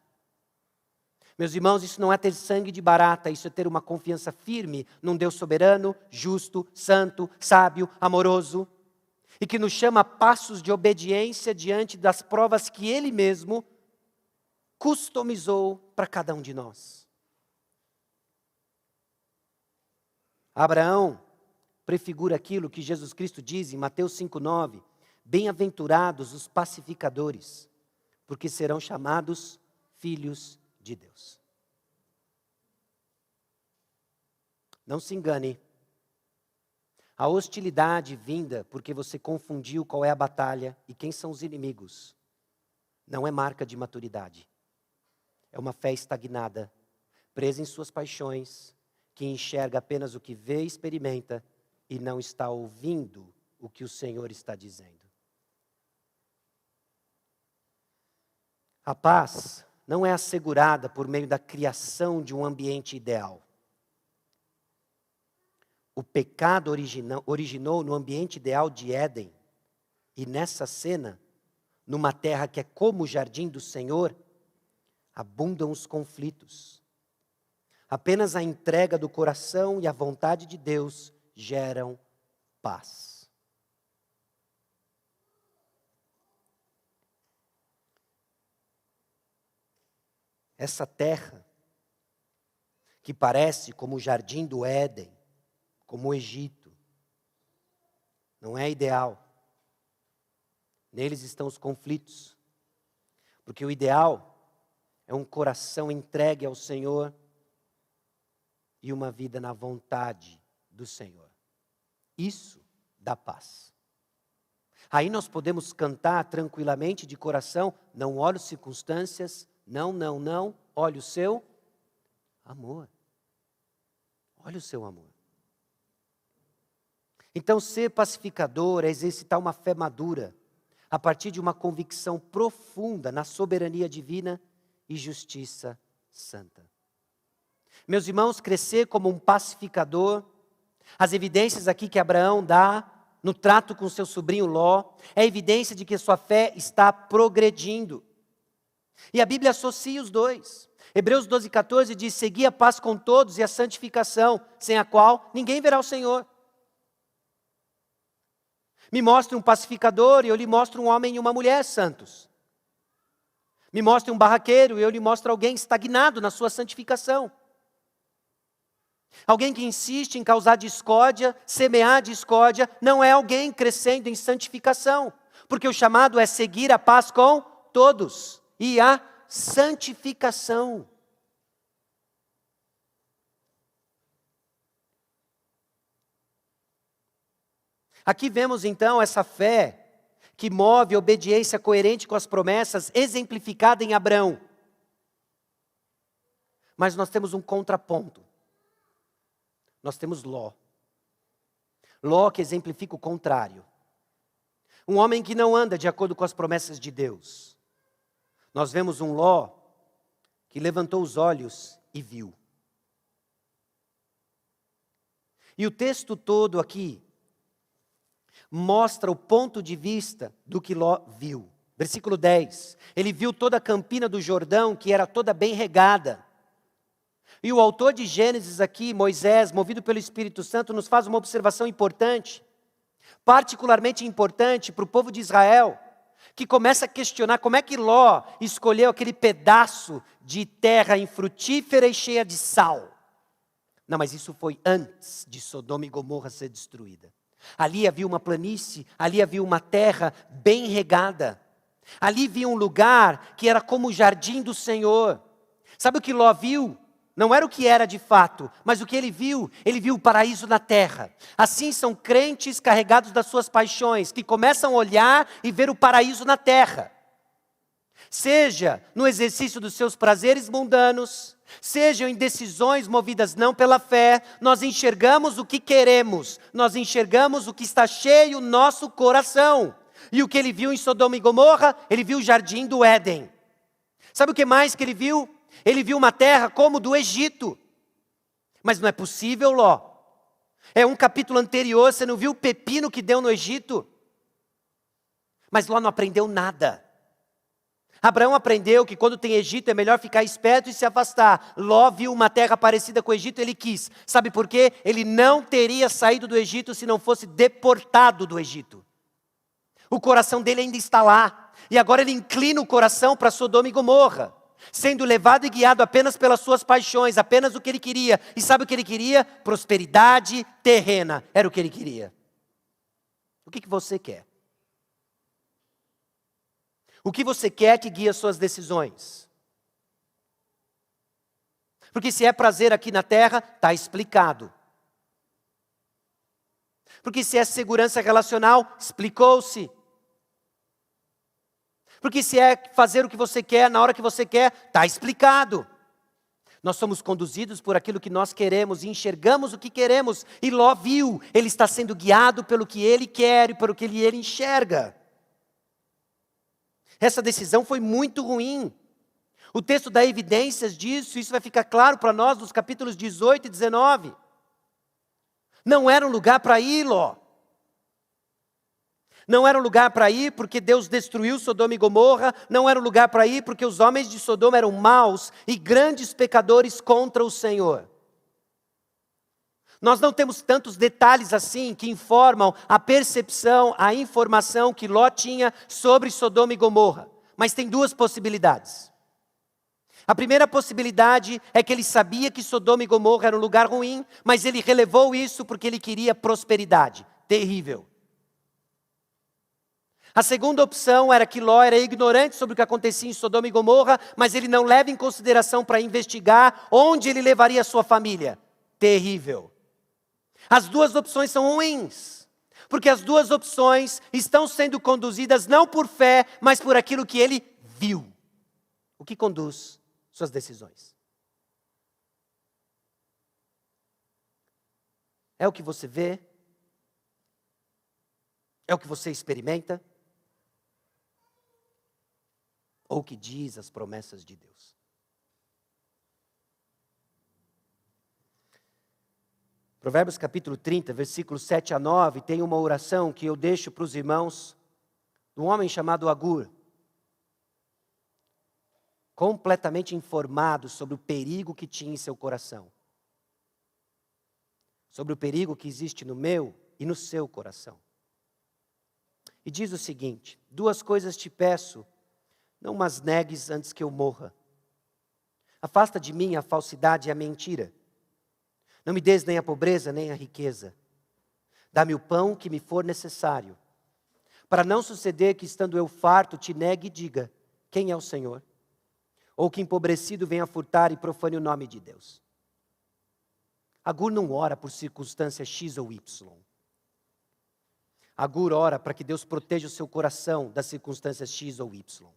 Meus irmãos, isso não é ter sangue de barata, isso é ter uma confiança firme num Deus soberano, justo, santo, sábio, amoroso, e que nos chama a passos de obediência diante das provas que Ele mesmo customizou para cada um de nós. Abraão prefigura aquilo que Jesus Cristo diz em Mateus 5,9, bem-aventurados os pacificadores, porque serão chamados filhos de Deus. Não se engane, a hostilidade vinda porque você confundiu qual é a batalha e quem são os inimigos, não é marca de maturidade. É uma fé estagnada, presa em suas paixões, que enxerga apenas o que vê e experimenta e não está ouvindo o que o Senhor está dizendo. A paz não é assegurada por meio da criação de um ambiente ideal. O pecado originou no ambiente ideal de Éden. E nessa cena, numa terra que é como o jardim do Senhor, abundam os conflitos. Apenas a entrega do coração e a vontade de Deus geram paz. Essa terra, que parece como o jardim do Éden, como o Egito, não é ideal. Neles estão os conflitos. Porque o ideal é um coração entregue ao Senhor e uma vida na vontade do Senhor. Isso dá paz. Aí nós podemos cantar tranquilamente de coração, não olho circunstâncias, não, olhe o seu amor. Olha o seu amor. Então, ser pacificador é exercitar uma fé madura, a partir de uma convicção profunda na soberania divina e justiça santa. Meus irmãos, crescer como um pacificador, as evidências aqui que Abraão dá no trato com seu sobrinho Ló, é evidência de que sua fé está progredindo. E a Bíblia associa os dois. Hebreus 12,14 diz, segui a paz com todos e a santificação, sem a qual ninguém verá o Senhor. Me mostre um pacificador e eu lhe mostro um homem e uma mulher santos. Me mostre um barraqueiro e eu lhe mostro alguém estagnado na sua santificação. Alguém que insiste em causar discórdia, semear discórdia, não é alguém crescendo em santificação. Porque o chamado é seguir a paz com todos e a santificação. Aqui vemos então essa fé que move a obediência coerente com as promessas, exemplificada em Abraão. Mas nós temos um contraponto. Nós temos Ló. Ló que exemplifica o contrário. Um homem que não anda de acordo com as promessas de Deus. Nós vemos um Ló que levantou os olhos e viu. E o texto todo aqui mostra o ponto de vista do que Ló viu. Versículo 10. Ele viu toda a campina do Jordão, que era toda bem regada. E o autor de Gênesis aqui, Moisés, movido pelo Espírito Santo, nos faz uma observação importante. Particularmente importante para o povo de Israel, que começa a questionar como é que Ló escolheu aquele pedaço de terra infrutífera e cheia de sal. Não, mas isso foi antes de Sodoma e Gomorra ser destruída. Ali havia uma planície, ali havia uma terra bem regada. Ali havia um lugar que era como o jardim do Senhor. Sabe o que Ló viu? Não era o que era de fato, mas o que ele viu o paraíso na terra. Assim são crentes carregados das suas paixões, que começam a olhar e ver o paraíso na terra. Seja no exercício dos seus prazeres mundanos, sejam em decisões movidas não pela fé, nós enxergamos o que queremos, nós enxergamos o que está cheio no nosso coração. E o que ele viu em Sodoma e Gomorra, ele viu o jardim do Éden. Sabe o que mais que ele viu? Ele viu uma terra como do Egito. Mas não é possível, Ló. É um capítulo anterior, você não viu o pepino que deu no Egito? Mas Ló não aprendeu nada. Abraão aprendeu que quando tem Egito é melhor ficar esperto e se afastar. Ló viu uma terra parecida com o Egito, ele quis. Sabe por quê? Ele não teria saído do Egito se não fosse deportado do Egito. O coração dele ainda está lá. E agora ele inclina o coração para Sodoma e Gomorra, sendo levado e guiado apenas pelas suas paixões, apenas o que ele queria. E sabe o que ele queria? Prosperidade terrena. Era o que ele queria. O que você quer? O que você quer que guie as suas decisões? Porque se é prazer aqui na terra, está explicado. Porque se é segurança relacional, explicou-se. Porque se é fazer o que você quer, na hora que você quer, está explicado. Nós somos conduzidos por aquilo que nós queremos e enxergamos o que queremos. E Ló viu, ele está sendo guiado pelo que ele quer e pelo que ele enxerga. Essa decisão foi muito ruim. O texto dá evidências disso, isso vai ficar claro para nós nos capítulos 18 e 19. Não era um lugar para ir, Ló. Não era um lugar para ir porque Deus destruiu Sodoma e Gomorra. Não era um lugar para ir porque os homens de Sodoma eram maus e grandes pecadores contra o Senhor. Nós não temos tantos detalhes assim que informam a percepção, a informação que Ló tinha sobre Sodoma e Gomorra. Mas tem duas possibilidades. A primeira possibilidade é que ele sabia que Sodoma e Gomorra era um lugar ruim, mas ele relevou isso porque ele queria prosperidade. Terrível. A segunda opção era que Ló era ignorante sobre o que acontecia em Sodoma e Gomorra, mas ele não leva em consideração para investigar onde ele levaria a sua família. Terrível. As duas opções são ruins, porque as duas opções estão sendo conduzidas não por fé, mas por aquilo que ele viu. O que conduz suas decisões? É o que você vê? É o que você experimenta? Ou o que diz as promessas de Deus? Provérbios capítulo 30, versículos 7 a 9, tem uma oração que eu deixo para os irmãos, de um homem chamado Agur, completamente informado sobre o perigo que tinha em seu coração, sobre o perigo que existe no meu e no seu coração. E diz o seguinte: duas coisas te peço, não mas negues antes que eu morra. Afasta de mim a falsidade e a mentira. Não me des nem a pobreza, nem a riqueza. Dá-me o pão que me for necessário. Para não suceder que, estando eu farto, te negue e diga: quem é o Senhor? Ou que empobrecido venha furtar e profane o nome de Deus. Agur não ora por circunstância X ou Y. Agur ora para que Deus proteja o seu coração das circunstâncias X ou Y.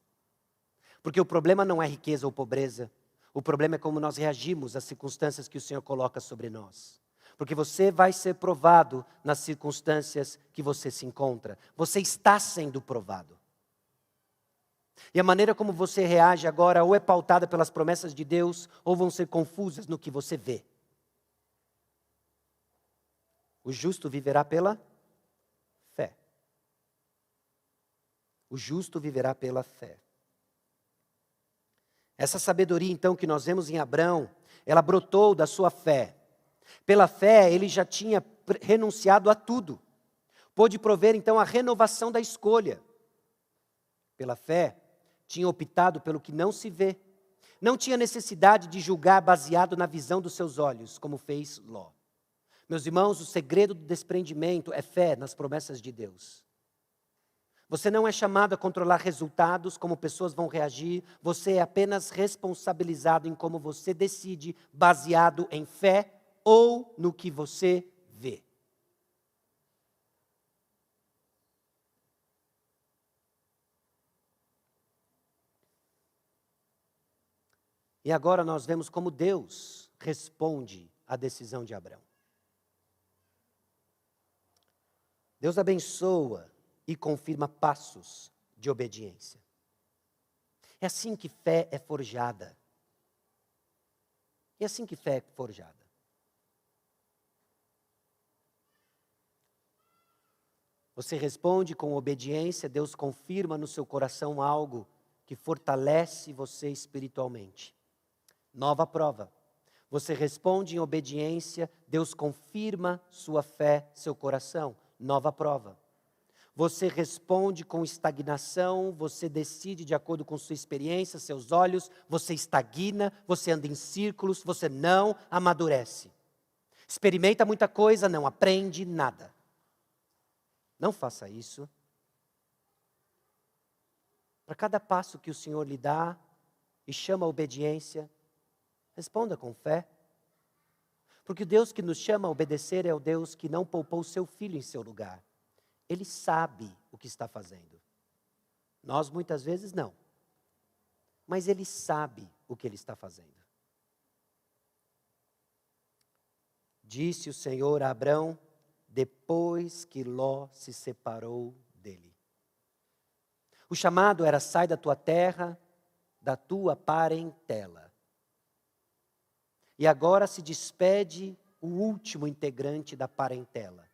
Porque o problema não é riqueza ou pobreza. O problema é como nós reagimos às circunstâncias que o Senhor coloca sobre nós. Porque você vai ser provado nas circunstâncias que você se encontra. Você está sendo provado. E a maneira como você reage agora ou é pautada pelas promessas de Deus, ou vão ser confusas no que você vê. O justo viverá pela fé. O justo viverá pela fé. Essa sabedoria, então, que nós vemos em Abrão, ela brotou da sua fé. Pela fé, ele já tinha renunciado a tudo. Pôde prover, então, a renovação da escolha. Pela fé, tinha optado pelo que não se vê. Não tinha necessidade de julgar baseado na visão dos seus olhos, como fez Ló. Meus irmãos, o segredo do desprendimento é fé nas promessas de Deus. Você não é chamado a controlar resultados, como pessoas vão reagir. Você é apenas responsabilizado em como você decide, baseado em fé ou no que você vê. E agora nós vemos como Deus responde à decisão de Abrão. Deus abençoa e confirma passos de obediência. É assim que fé é forjada. É assim que fé é forjada. Você responde com obediência, Deus confirma no seu coração algo que fortalece você espiritualmente. Nova prova. Você responde em obediência, Deus confirma sua fé, seu coração. Nova prova. Você responde com estagnação, você decide de acordo com sua experiência, seus olhos, você estagna, você anda em círculos, você não amadurece. Experimenta muita coisa, não aprende nada. Não faça isso. Para cada passo que o Senhor lhe dá e chama a obediência, responda com fé. Porque o Deus que nos chama a obedecer é o Deus que não poupou o seu filho em seu lugar. Ele sabe o que está fazendo. Nós muitas vezes não. Mas ele sabe o que ele está fazendo. Disse o Senhor a Abrão, depois que Ló se separou dele. O chamado era: sai da tua terra, da tua parentela. E agora se despede o último integrante da parentela.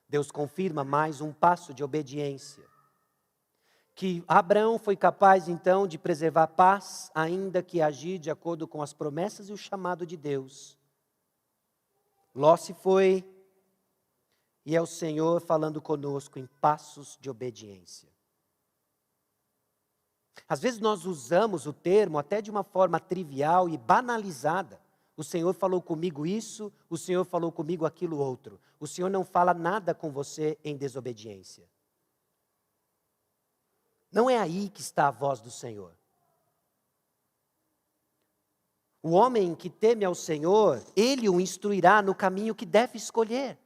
Deus confirma mais um passo de obediência. Que Abrão foi capaz então de preservar a paz, ainda que agir de acordo com as promessas e o chamado de Deus. Ló se foi, e é o Senhor falando conosco em passos de obediência. Às vezes nós usamos o termo até de uma forma trivial e banalizada. O Senhor falou comigo isso, o Senhor falou comigo aquilo outro. O Senhor não fala nada com você em desobediência. Não é aí que está a voz do Senhor. O homem que teme ao Senhor, Ele o instruirá no caminho que deve escolher.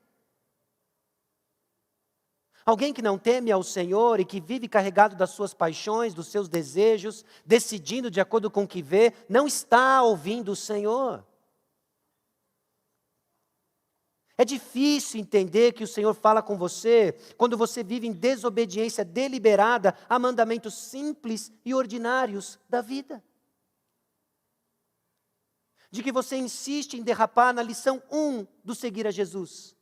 Alguém que não teme ao Senhor e que vive carregado das suas paixões, dos seus desejos, decidindo de acordo com o que vê, não está ouvindo o Senhor. É difícil entender que o Senhor fala com você quando você vive em desobediência deliberada a mandamentos simples e ordinários da vida. De que você insiste em derrapar na lição 1 do seguir a Jesus.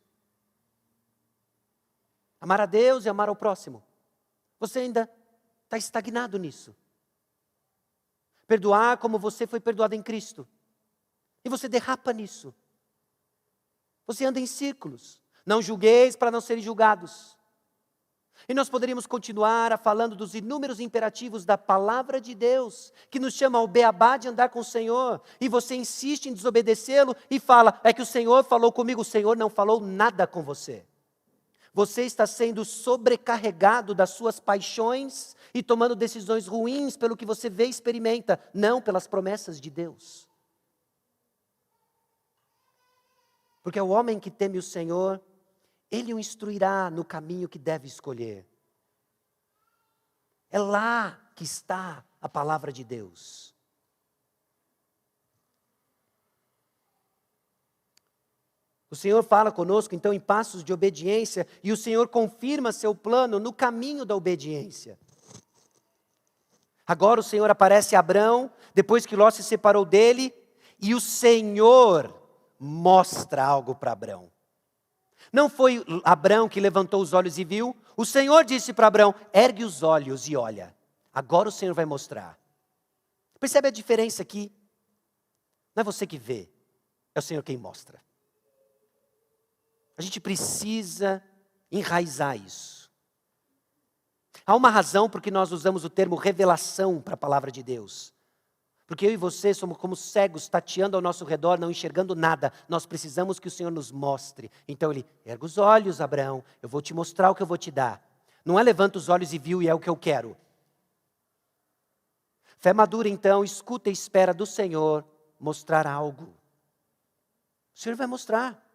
Amar a Deus e amar ao próximo. Você ainda está estagnado nisso. Perdoar como você foi perdoado em Cristo. E você derrapa nisso. Você anda em círculos. Não julgueis para não serem julgados. E nós poderíamos continuar falando dos inúmeros imperativos da palavra de Deus, que nos chama ao beabá de andar com o Senhor. E você insiste em desobedecê-lo e fala, é que o Senhor falou comigo. O Senhor não falou nada com você. Você está sendo sobrecarregado das suas paixões e tomando decisões ruins pelo que você vê e experimenta, não pelas promessas de Deus. Porque é o homem que teme o Senhor, Ele o instruirá no caminho que deve escolher. É lá que está a palavra de Deus. O Senhor fala conosco, então, em passos de obediência, e o Senhor confirma seu plano no caminho da obediência. Agora o Senhor aparece a Abrão, depois que Ló se separou dele, e o Senhor mostra algo para Abrão. Não foi Abrão que levantou os olhos e viu, o Senhor disse para Abrão, ergue os olhos e olha. Agora o Senhor vai mostrar. Percebe a diferença aqui? Não é você que vê, é o Senhor quem mostra. A gente precisa enraizar isso. Há uma razão por que nós usamos o termo revelação para a palavra de Deus. Porque eu e você somos como cegos, tateando ao nosso redor, não enxergando nada. Nós precisamos que o Senhor nos mostre. Então ele, erga os olhos, Abraão, eu vou te mostrar o que eu vou te dar. Não é levanta os olhos e viu e é o que eu quero. Fé madura então, escuta e espera do Senhor mostrar algo. O Senhor vai mostrar.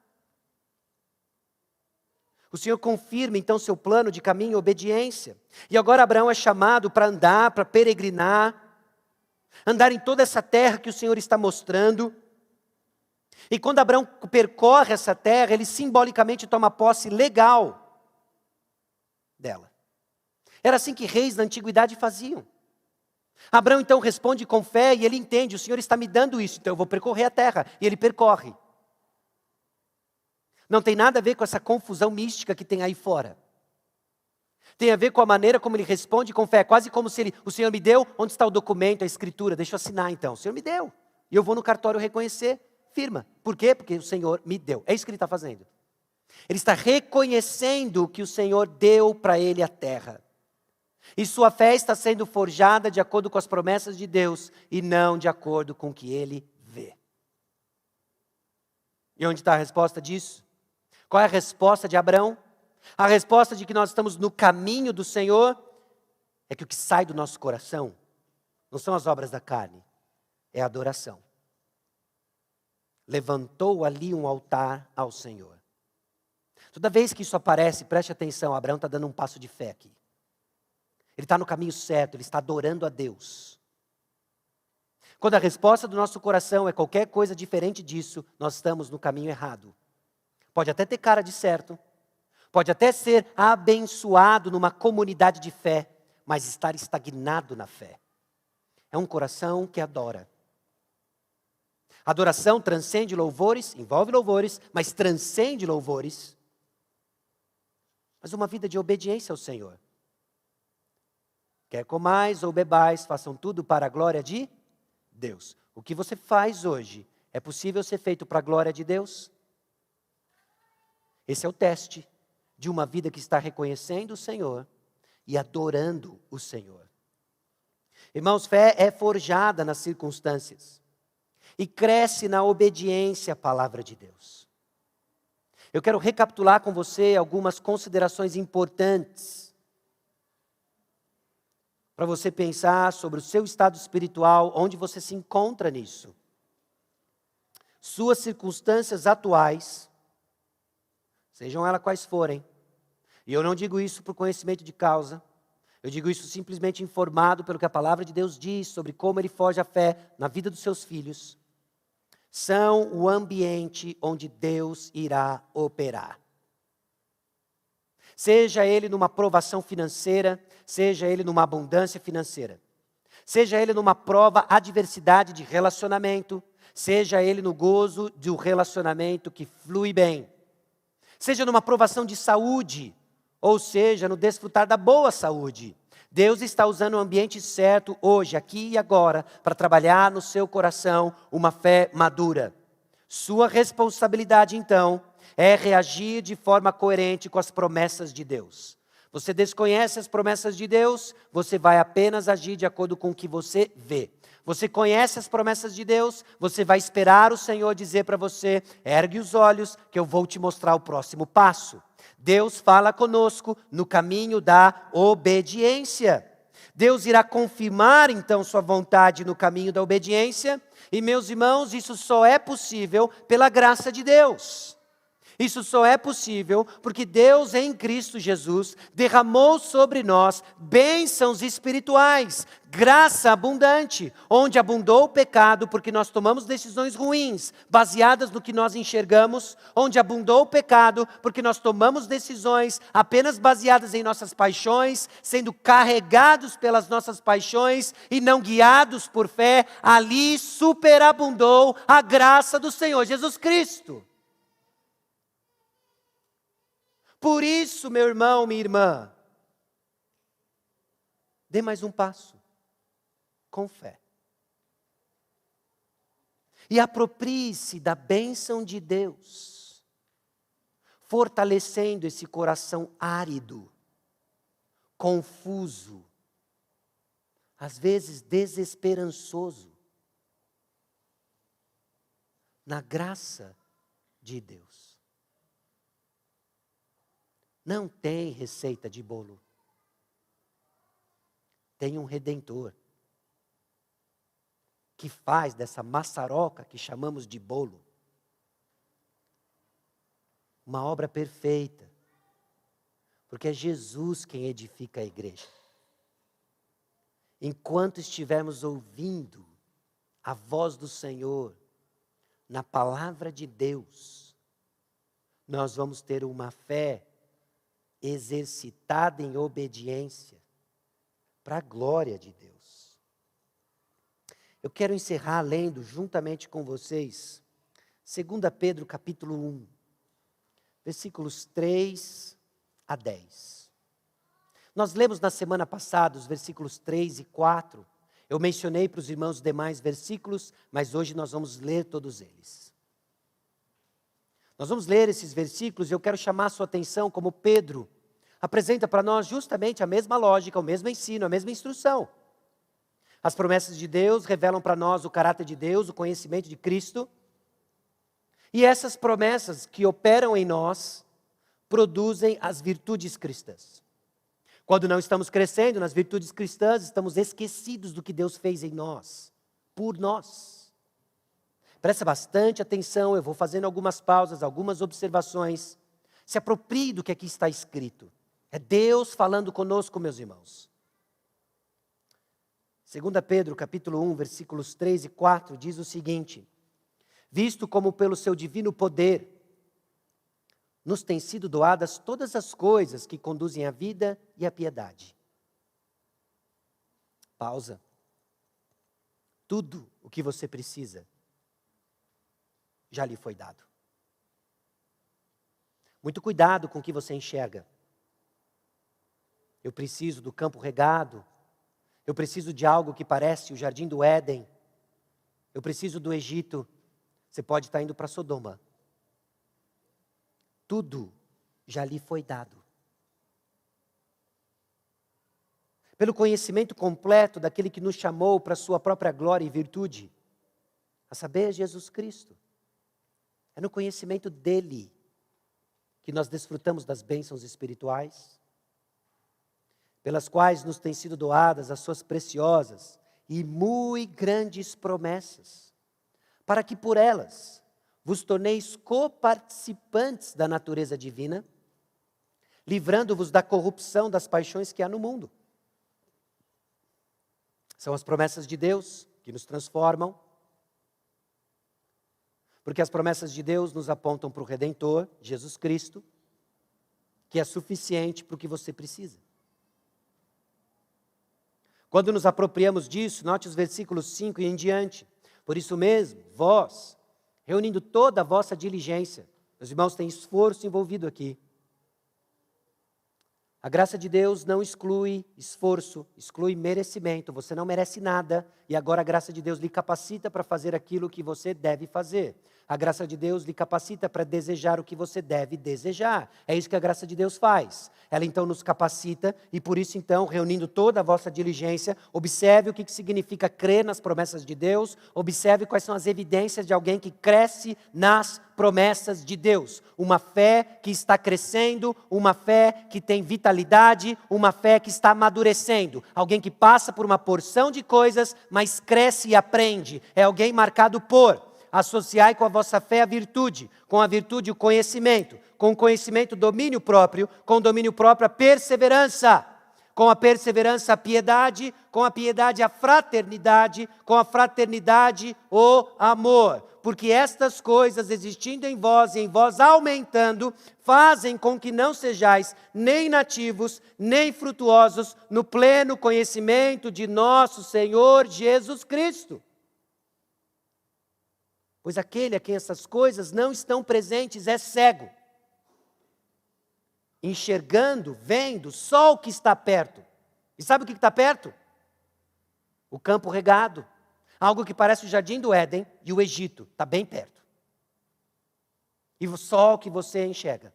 O Senhor confirma então seu plano de caminho e obediência. E agora Abraão é chamado para andar, para peregrinar, andar em toda essa terra que o Senhor está mostrando. E quando Abraão percorre essa terra, ele simbolicamente toma posse legal dela. Era assim que reis da antiguidade faziam. Abraão então responde com fé e ele entende, o Senhor está me dando isso, então eu vou percorrer a terra. E ele percorre. Não tem nada a ver com essa confusão mística que tem aí fora. Tem a ver com a maneira como ele responde com fé, quase como se o Senhor me deu, onde está o documento, a escritura, deixa eu assinar então. O Senhor me deu, e eu vou no cartório reconhecer, firma. Por quê? Porque o Senhor me deu. É isso que ele está fazendo. Ele está reconhecendo que o Senhor deu para ele a terra. E sua fé está sendo forjada de acordo com as promessas de Deus, e não de acordo com o que ele vê. E onde está a resposta disso? Qual é a resposta de Abraão? A resposta de que nós estamos no caminho do Senhor é que o que sai do nosso coração não são as obras da carne, é a adoração. Levantou ali um altar ao Senhor. Toda vez que isso aparece, preste atenção, Abraão está dando um passo de fé aqui. Ele está no caminho certo, ele está adorando a Deus. Quando a resposta do nosso coração é qualquer coisa diferente disso, nós estamos no caminho errado. Pode até ter cara de certo, pode até ser abençoado numa comunidade de fé, mas estar estagnado na fé. É um coração que adora. Adoração transcende louvores, envolve louvores, mas transcende louvores. Mas uma vida de obediência ao Senhor. Quer comais ou bebais, façam tudo para a glória de Deus. O que você faz hoje, é possível ser feito para a glória de Deus? Esse é o teste de uma vida que está reconhecendo o Senhor e adorando o Senhor. Irmãos, fé é forjada nas circunstâncias e cresce na obediência à palavra de Deus. Eu quero recapitular com você algumas considerações importantes para você pensar sobre o seu estado espiritual, onde você se encontra nisso. Suas circunstâncias atuais, sejam elas quais forem, e eu não digo isso por conhecimento de causa, eu digo isso simplesmente informado pelo que a palavra de Deus diz sobre como Ele forja a fé na vida dos seus filhos, são o ambiente onde Deus irá operar. Seja ele numa provação financeira, seja ele numa abundância financeira, seja ele numa prova, adversidade de relacionamento, seja ele no gozo de um relacionamento que flui bem, seja numa provação de saúde, ou seja, no desfrutar da boa saúde. Deus está usando o ambiente certo hoje, aqui e agora, para trabalhar no seu coração uma fé madura. Sua responsabilidade, então, é reagir de forma coerente com as promessas de Deus. Você desconhece as promessas de Deus, você vai apenas agir de acordo com o que você vê. Você conhece as promessas de Deus, você vai esperar o Senhor dizer para você, ergue os olhos que eu vou te mostrar o próximo passo. Deus fala conosco no caminho da obediência. Deus irá confirmar então sua vontade no caminho da obediência. E meus irmãos, isso só é possível pela graça de Deus. Isso só é possível porque Deus em Cristo Jesus derramou sobre nós bênçãos espirituais, graça abundante, onde abundou o pecado porque nós tomamos decisões ruins, baseadas no que nós enxergamos, onde abundou o pecado porque nós tomamos decisões apenas baseadas em nossas paixões, sendo carregados pelas nossas paixões e não guiados por fé, ali superabundou a graça do Senhor Jesus Cristo. Por isso, meu irmão, minha irmã, dê mais um passo, com fé. E aproprie-se da bênção de Deus, fortalecendo esse coração árido, confuso, às vezes desesperançoso, na graça de Deus. Não tem receita de bolo. Tem um Redentor que faz dessa maçaroca que chamamos de bolo uma obra perfeita. Porque é Jesus quem edifica a igreja. Enquanto estivermos ouvindo a voz do Senhor na palavra de Deus, nós vamos ter uma fé exercitada em obediência para a glória de Deus. Eu quero encerrar lendo juntamente com vocês 2 Pedro capítulo 1. versículos 3 a 10. Nós lemos na semana passada os versículos 3 e 4. Eu mencionei para os irmãos os demais versículos, mas hoje nós vamos ler todos eles. Nós vamos ler esses versículos e eu quero chamar a sua atenção como Pedro apresenta para nós justamente a mesma lógica, o mesmo ensino, a mesma instrução. As promessas de Deus revelam para nós o caráter de Deus, o conhecimento de Cristo. E essas promessas que operam em nós produzem as virtudes cristãs. Quando não estamos crescendo nas virtudes cristãs, estamos esquecidos do que Deus fez em nós, por nós. Presta bastante atenção, eu vou fazendo algumas pausas, algumas observações. Se aproprie do que aqui está escrito. É Deus falando conosco, meus irmãos. 2 Pedro, capítulo 1, versículos 3 e 4, diz o seguinte: visto como pelo seu divino poder nos têm sido doadas todas as coisas que conduzem à vida e à piedade. Pausa. Tudo o que você precisa já lhe foi dado. Muito cuidado com o que você enxerga. Eu preciso do campo regado. Eu preciso de algo que parece o jardim do Éden. Eu preciso do Egito. Você pode estar indo para Sodoma. Tudo já lhe foi dado. Pelo conhecimento completo daquele que nos chamou para a sua própria glória e virtude, a saber, Jesus Cristo. É no conhecimento dele que nós desfrutamos das bênçãos espirituais, pelas quais nos têm sido doadas as suas preciosas e muito grandes promessas, para que por elas vos torneis coparticipantes da natureza divina, livrando-vos da corrupção das paixões que há no mundo. São as promessas de Deus que nos transformam, porque as promessas de Deus nos apontam para o Redentor, Jesus Cristo, que é suficiente para o que você precisa. Quando nos apropriamos disso, note os versículos 5 e em diante. Por isso mesmo, vós, reunindo toda a vossa diligência, os irmãos têm esforço envolvido aqui. A graça de Deus não exclui esforço, exclui merecimento. Você não merece nada e agora a graça de Deus lhe capacita para fazer aquilo que você deve fazer. A graça de Deus lhe capacita para desejar o que você deve desejar. É isso que a graça de Deus faz. Ela então nos capacita e por isso então, reunindo toda a vossa diligência, observe o que significa crer nas promessas de Deus, observe quais são as evidências de alguém que cresce nas promessas de Deus. Uma fé que está crescendo, uma fé que tem vitalidade, uma fé que está amadurecendo. Alguém que passa por uma porção de coisas, mas cresce e aprende. É alguém marcado por: associai com a vossa fé a virtude, com a virtude o conhecimento, com o conhecimento o domínio próprio, com o domínio próprio a perseverança, com a perseverança a piedade, com a piedade a fraternidade, com a fraternidade o amor. Porque estas coisas existindo em vós e em vós aumentando, fazem com que não sejais nem nativos, nem frutuosos no pleno conhecimento de nosso Senhor Jesus Cristo. Pois aquele a quem essas coisas não estão presentes é cego, enxergando, vendo só o que está perto. E sabe o que está perto? O campo regado. Algo que parece o jardim do Éden e o Egito, está bem perto. E só o que você enxerga.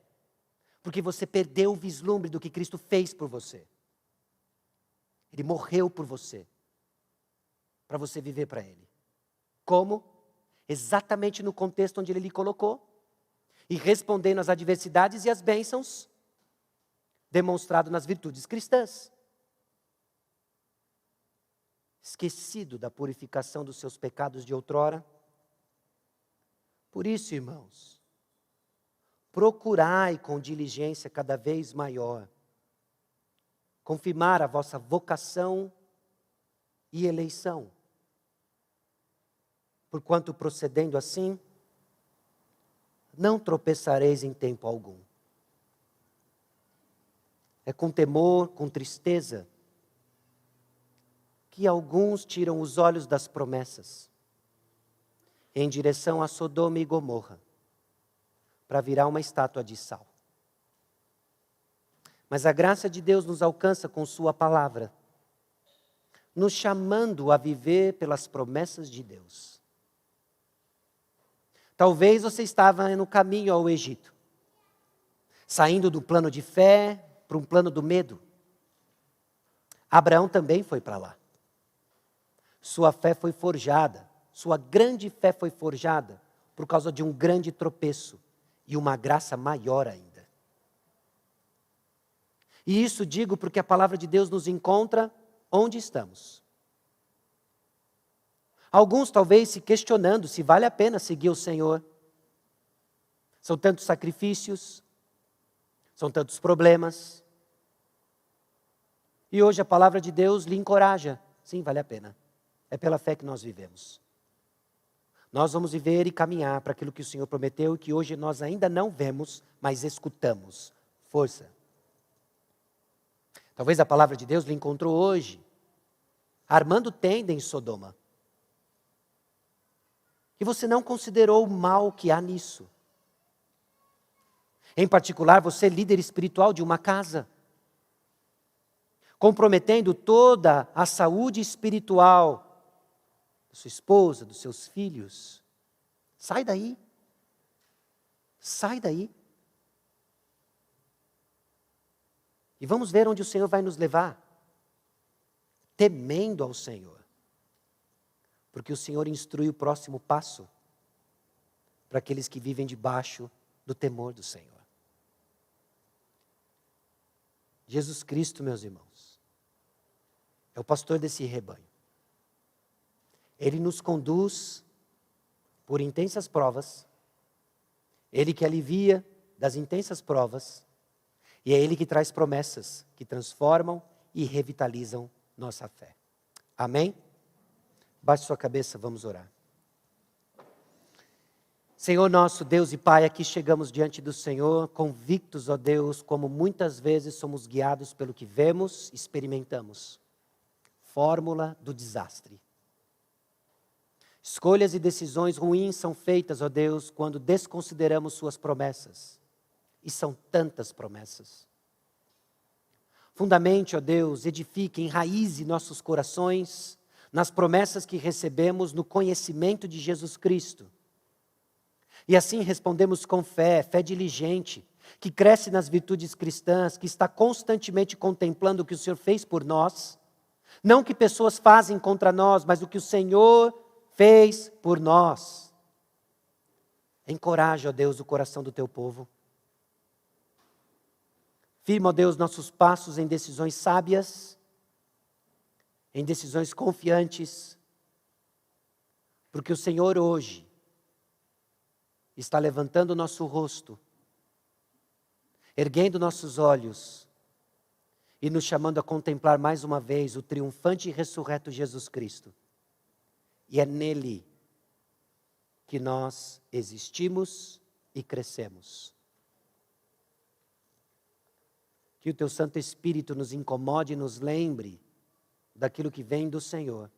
Porque você perdeu o vislumbre do que Cristo fez por você. Ele morreu por você, para você viver para Ele. Como? Exatamente no contexto onde Ele lhe colocou. E respondendo às adversidades e às bênçãos, demonstrado nas virtudes cristãs. Esquecido da purificação dos seus pecados de outrora. Por isso, irmãos, procurai com diligência cada vez maior confirmar a vossa vocação e eleição. Porquanto procedendo assim, não tropeçareis em tempo algum. É com temor, com tristeza, que alguns tiram os olhos das promessas em direção a Sodoma e Gomorra, para virar uma estátua de sal. Mas a graça de Deus nos alcança com sua palavra, nos chamando a viver pelas promessas de Deus. Talvez você estava no caminho ao Egito, saindo do plano de fé para um plano do medo. Abraão também foi para lá. Sua fé foi forjada, sua grande fé foi forjada por causa de um grande tropeço e uma graça maior ainda. E isso digo porque a palavra de Deus nos encontra onde estamos. Alguns talvez se questionando se vale a pena seguir o Senhor. São tantos sacrifícios, são tantos problemas. E hoje a palavra de Deus lhe encoraja. Sim, vale a pena. É pela fé que nós vivemos. Nós vamos viver e caminhar para aquilo que o Senhor prometeu e que hoje nós ainda não vemos, mas escutamos. Força. Talvez a palavra de Deus lhe encontrou hoje, armando tenda em Sodoma. E você não considerou o mal que há nisso. Em particular, você é líder espiritual de uma casa, comprometendo toda a saúde espiritual da sua esposa, dos seus filhos. Sai daí. Sai daí. E vamos ver onde o Senhor vai nos levar. Temendo ao Senhor. Porque o Senhor instrui o próximo passo para aqueles que vivem debaixo do temor do Senhor. Jesus Cristo, meus irmãos, é o pastor desse rebanho. Ele nos conduz por intensas provas. Ele que alivia das intensas provas. E é Ele que traz promessas que transformam e revitalizam nossa fé. Amém? Baixe sua cabeça, vamos orar. Senhor nosso Deus e Pai, aqui chegamos diante do Senhor, convictos, ó Deus, como muitas vezes somos guiados pelo que vemos, experimentamos. Fórmula do desastre. Escolhas e decisões ruins são feitas, ó Deus, quando desconsideramos suas promessas. E são tantas promessas. Fundamente, ó Deus, edifique, enraize nossos corações nas promessas que recebemos no conhecimento de Jesus Cristo. E assim respondemos com fé, fé diligente, que cresce nas virtudes cristãs, que está constantemente contemplando o que o Senhor fez por nós. Não o que pessoas fazem contra nós, mas o que o Senhor fez por nós. Encoraja, ó Deus, o coração do teu povo. Firma, ó Deus, nossos passos em decisões sábias, em decisões confiantes, porque o Senhor hoje está levantando o nosso rosto, erguendo nossos olhos e nos chamando a contemplar mais uma vez o triunfante e ressurreto Jesus Cristo. E é nele que nós existimos e crescemos. Que o teu Santo Espírito nos incomode e nos lembre daquilo que vem do Senhor,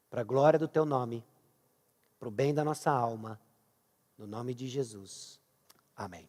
para a glória do teu nome, para o bem da nossa alma, no nome de Jesus. Amém.